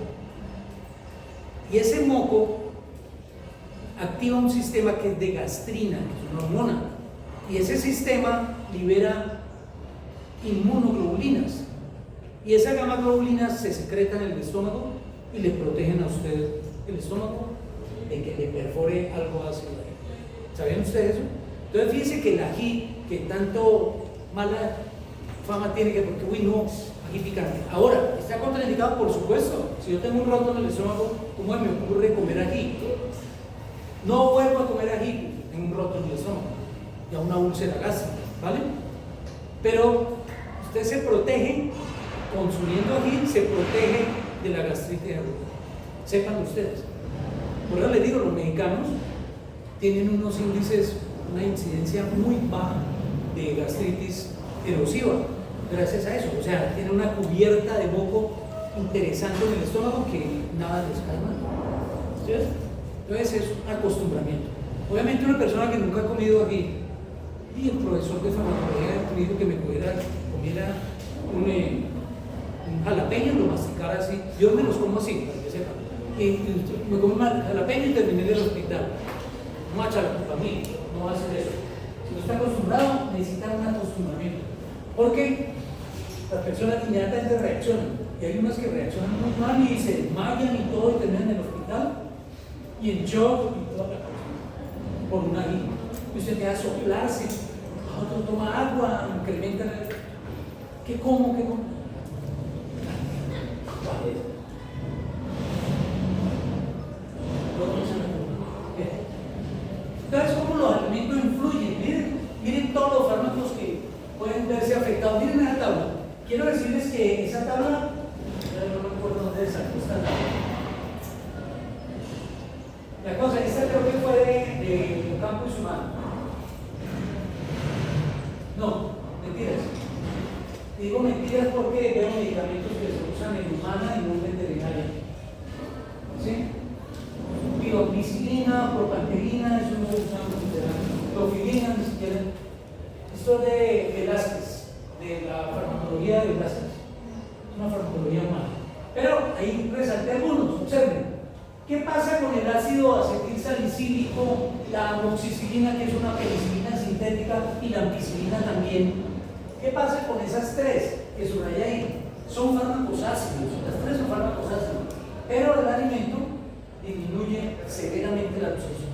Y ese moco activa un sistema que es de gastrina, que es una hormona. Y ese sistema libera inmunoglobulinas. Y esas gamaglobulinas se secretan en el estómago y le protegen a usted el estómago de que le perfore algo ácido ahí. ¿Sabían ustedes eso? Entonces fíjense que el ají, que tanto mala fama tiene, que porque, uy, no, ají picante. Ahora, ¿está contraindicado? Por supuesto. Si yo tengo un roto en el estómago, ¿cómo me ocurre comer ají? No vuelvo a comer ají, tengo un roto en el estómago, ya una úlcera gástrica, ¿vale? Pero usted se protege, consumiendo ají, se protege de la gastritis aguda. Sépanlo ustedes. Por eso les digo, los mexicanos tienen unos índices, una incidencia muy baja de gastritis erosiva, gracias a eso. O sea, tienen una cubierta de moco interesante en el estómago que nada les cae mal. ¿Sí ves? Entonces es un acostumbramiento. Obviamente una persona que nunca ha comido ají, y el profesor de farmacología me dijo que comiera un jalapeño, lo masticara así. Yo me los como así, para que sepan. Y me como un jalapeño y terminé en el hospital. No va a echar la culpa a mí, no va a hacer eso. Si no está acostumbrado, necesita un acostumbramiento. Porque las personas inmediatamente reaccionan. Y hay unas que reaccionan muy mal y se desmayan y todo y terminan en el hospital. Y en shock y toda la cosa. Por un ají. Y usted queda a soplarse. Otro toma agua, incrementa el... ¿Qué como? ¿Qué como? Entonces, ¿cómo los alimentos influyen? Miren todos los fármacos que pueden verse afectados. Miren esa tabla. Quiero decirles que esa tabla, no me acuerdo dónde sacó esta tabla. La cosa, esta creo que fue de Campo y Sumano. No, mentiras. Digo mentiras porque veo medicamentos que se usan en humana y no en veterinaria. ¿Sí? Pioxicilina, propanterina, eso no se usa en veterinaria. Clofilina, ni siquiera. Esto es de Velázquez, de la farmacología de Velázquez. Es una farmacología humana. Pero ahí resalté algunos, observen. ¿Qué pasa con el ácido acetilsalicílico, la amoxicilina, que es una penicilina sintética, y la ampicilina también? ¿Qué pasa con esas tres que subrayé ahí? Son fármacos ácidos, las tres son fármacos ácidos, pero el alimento disminuye severamente la absorción.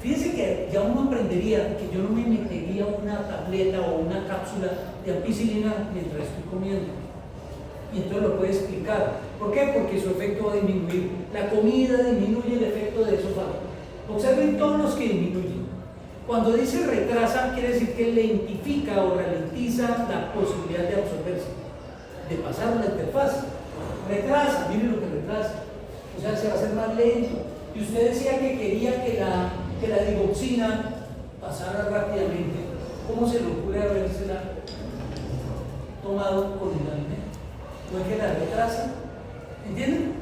Fíjense que ya uno aprendería que yo no me metería una tableta o una cápsula de ampicilina mientras estoy comiendo. Y entonces lo puede explicar. ¿Por qué? Porque su efecto va a disminuir. La comida disminuye el efecto de esos fármacos. Observen todos los que disminuyen. Cuando dice retrasa, quiere decir que lentifica o ralentiza la posibilidad de absorberse, de pasar la interfaz. Retrasa, miren lo que retrasa. O sea, se va a hacer más lento. Y usted decía que quería que la digoxina pasara rápidamente. ¿Cómo se le ocurre habérsela tomado con el alimento? ¿No es que la retrasa? ¿Entienden?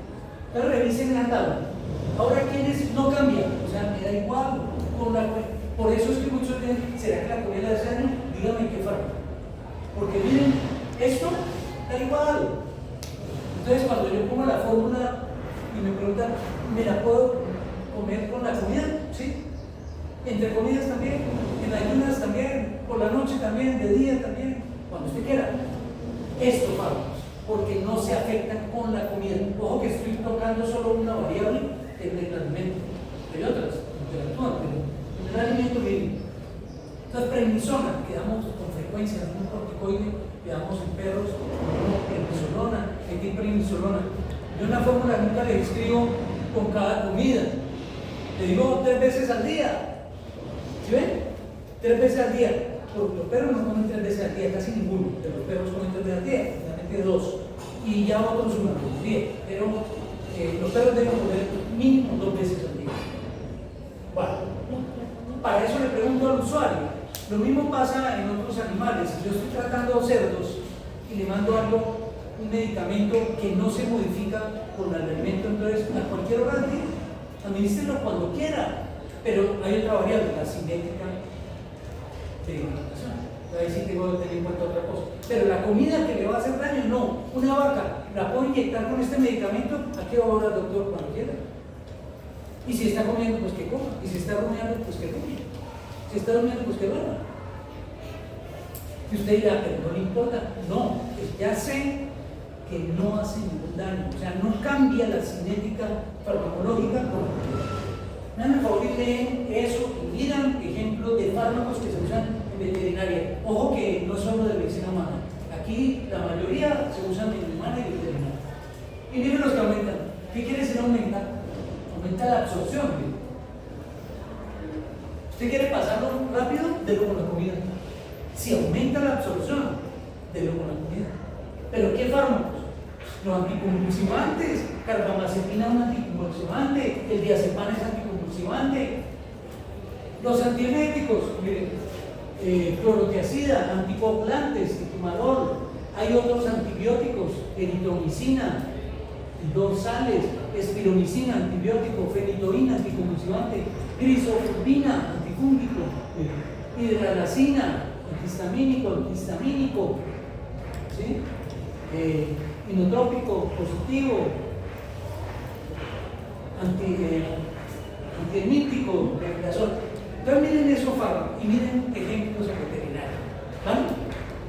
Entonces revisen la tabla. Ahora, ¿quiénes no cambian? O sea, me da igual. Por eso es que muchos dicen, ¿será que la comida de ese año? Dígame qué fármaco. Porque miren, esto da igual. Entonces, cuando yo pongo la fórmula y me preguntan, ¿me la puedo comer con la comida? Sí. Entre comidas también, en ayunas también, por la noche también, de día también, cuando usted quiera. Estos fármacos, porque no se afectan con la comida. Ojo que estoy tocando solo una variable en el alimento. Hay otras, interactúan, pero en el alimento miren. Entonces, prednisona, que damos con frecuencia, un corticoide, que damos en perros, prednisolona, prednisolona. Yo en la fórmula nunca le escribo con cada comida. Le digo 3 veces al día. ¿Sí ven? 3 veces al día. Los perros no comen 3 veces al día, casi ninguno. Pero los perros comen 3 veces al día, realmente 2. Y ya otros 1 al día. Pero los perros deben comer mínimo 2 veces al día. Bueno, para eso le pregunto al usuario. Lo mismo pasa en otros animales. Si yo estoy tratando cerdos y le mando algo, un medicamento que no se modifica con el alimento, entonces a cualquier hora del día, administrenlo cuando quiera. Pero hay otra variable, la cinética de alimentación. Ahí sí tengo que tener en cuenta otra cosa. Pero la comida que le va a hacer daño, no. Una vaca, ¿la puedo inyectar con este medicamento? ¿A qué hora el doctor? Cuando quiera. Y si está comiendo, pues que coma. Y si está rumiando, pues que rume. Si está durmiendo, pues que duerma. Y usted dirá, pero no le importa. No, pues ya sé que no hace ningún daño. O sea, no cambia la cinética farmacológica. Me han favor y leen eso y miran ejemplos de fármacos que se usan en veterinaria. Ojo que no solo de medicina humana. Aquí la mayoría se usan en humana y veterinaria. Y miren los que aumentan. ¿Qué quiere decir aumentar? Aumenta la absorción. ¿Sí? ¿Usted quiere pasarlo rápido? Delo con la comida. Si aumenta la absorción, delo con la comida. ¿Pero qué fármacos? Los anticonvulsivantes. Carbamazepina es un anticonvulsivante. El diazepam es anticonvulsivante. Los antieméticos, miren, clorotiazida, anticoagulantes, etimadol. Hay otros antibióticos, eritromicina, dorsales, espiromicina, antibiótico, fenitoína, anticonvulsivante, crisofulvina, antifúngico, hidralazina, antihistamínico, ¿sí? Inotrópico, positivo, antiemítico, regulación. Entonces miren esos fármacos y miren ejemplos en veterinaria, ¿vale?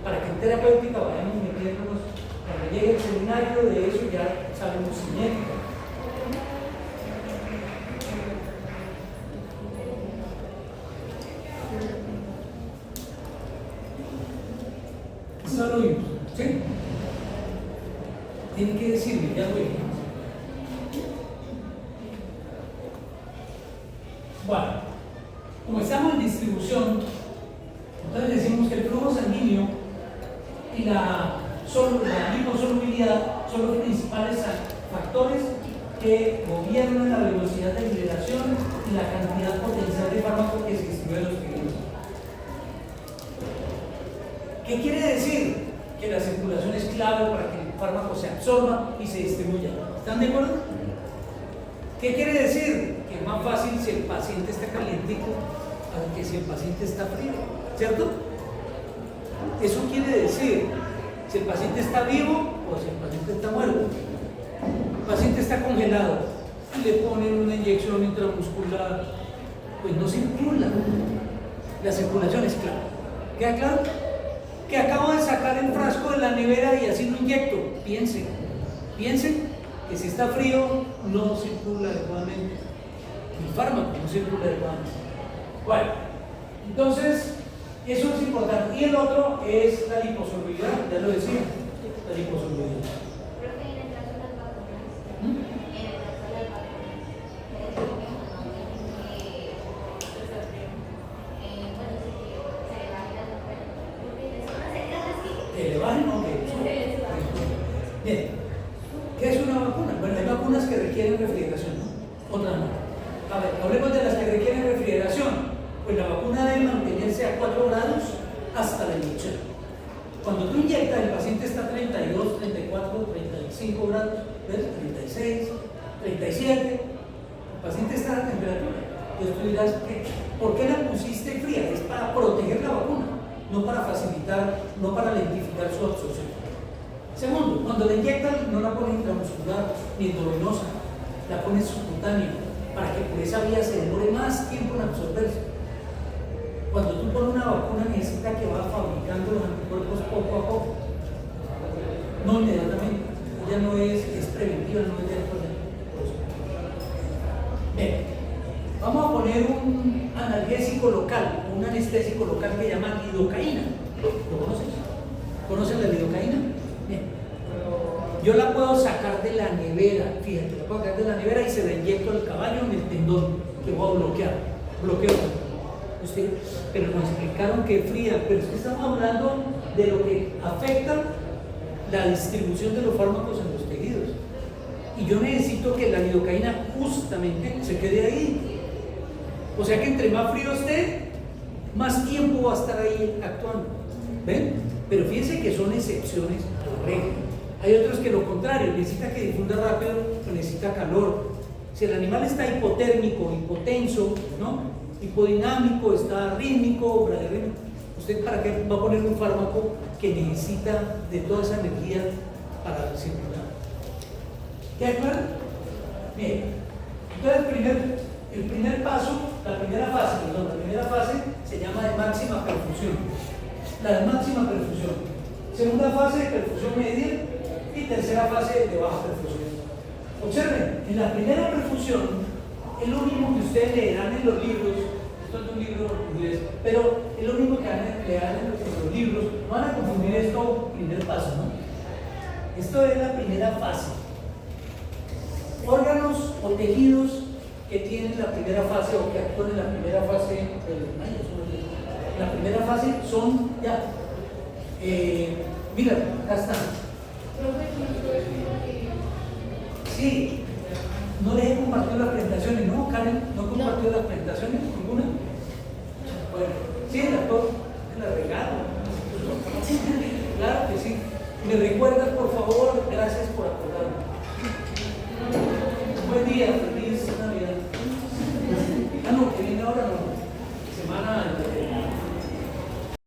Para que en terapéutica vayamos metiéndonos, cuando llegue el seminario de eso ya sabemos cinética. Eso lo oímos, ¿sí? Tiene que decirme, ya lo oímos. Bueno, como estamos en distribución, entonces decimos que el flujo sanguíneo y la liposolubilidad son los principales factores que gobiernan la velocidad de liberación y la cantidad potencial de fármaco que se distribuye a los organismos. ¿Qué quiere decir? Que la circulación es clave para que el fármaco se absorba y se distribuya. ¿Están de acuerdo? ¿Qué quiere decir? Que es más fácil si el paciente está calientico a que si el paciente está frío, ¿cierto? Eso quiere decir si el paciente está vivo o si el paciente está muerto. El paciente está congelado y le ponen una inyección intramuscular, pues no circula. La circulación es clara. ¿Queda claro? Que acabo de sacar el frasco de la nevera y así lo inyecto. Piensen que si está frío no circula adecuadamente. El fármaco no circula adecuadamente. Bueno, entonces, eso es importante. Y el otro es la liposolubilidad, ya lo decía, la liposolubilidad. Creo que en el caso de las vacunas, ¿Mm? en el caso de las vacunas, es lo que bueno, sí que se le baje la azúcar, porque eso no se queda así. ¿Que le bajen o qué? Bien, ¿qué es una vacuna? Bueno, hay vacunas que requieren refrigeración, ¿no? Otras no. A ver, hablemos de las que requieren refrigeración. Pues la vacuna debe mantenerse a 4 grados hasta la inyección. Cuando tú inyectas, el paciente está a 32, 34, 35 grados, ¿ves? 36, 37. El paciente está a la temperatura. Entonces tú dirás, ¿por qué la pusiste fría? Es para proteger la vacuna, no para facilitar, no para lentificar su absorción. Segundo, cuando la inyectan, no la ponen intramuscular ni endovenosa, la ponen subcutánea, para que por esa vía se demore más tiempo en absorberse. Cuando tú pones una vacuna, necesita que va fabricando los anticuerpos poco a poco, no inmediatamente. Ella no es preventiva, no es de alto riesgo. Bien, vamos a poner un analgésico local, un anestésico local que se llama lidocaína. ¿Lo conoces? ¿Conocen la lidocaína? Bien. Yo la puedo sacar de la nevera, fíjate, la puedo sacar de la nevera y se la inyecto al caballo en el tendón que voy a bloquear. Bloqueo. Pero nos explicaron que es fría, pero es que estamos hablando de lo que afecta la distribución de los fármacos en los tejidos. Y yo necesito que la lidocaína justamente se quede ahí. O sea que entre más frío esté, más tiempo va a estar ahí actuando. ¿Ven? Pero fíjense que son excepciones a la regla. Hay otros que lo contrario, necesita que difunda rápido, necesita calor. Si el animal está hipotérmico, hipotenso, ¿no? Hipodinámico, está rítmico, bradírrico, ¿usted para qué va a poner un fármaco que necesita de toda esa energía para circular? ¿Queda claro? Bien. Entonces el primer paso, la primera fase se llama de máxima perfusión. La de máxima perfusión. Segunda fase de perfusión media y tercera fase de baja perfusión. Observen, en la primera perfusión, el único que ustedes leerán en los libros, esto es de un libro inglés, pero el único que leerán en los libros, no van a confundir esto primer paso, ¿no? Esto es la primera fase. Órganos o tejidos que tienen la primera fase o que actúan en la primera fase la primera fase son ya. Mira, acá están. Sí. No les he compartido las presentaciones, ¿no, Karen? ¿No he compartido las presentaciones? ¿Ninguna? Bueno, sí, la regalo. Claro que sí. ¿Me recuerdas, por favor? Gracias por acordarme. Buen día, feliz Navidad. Ah, no,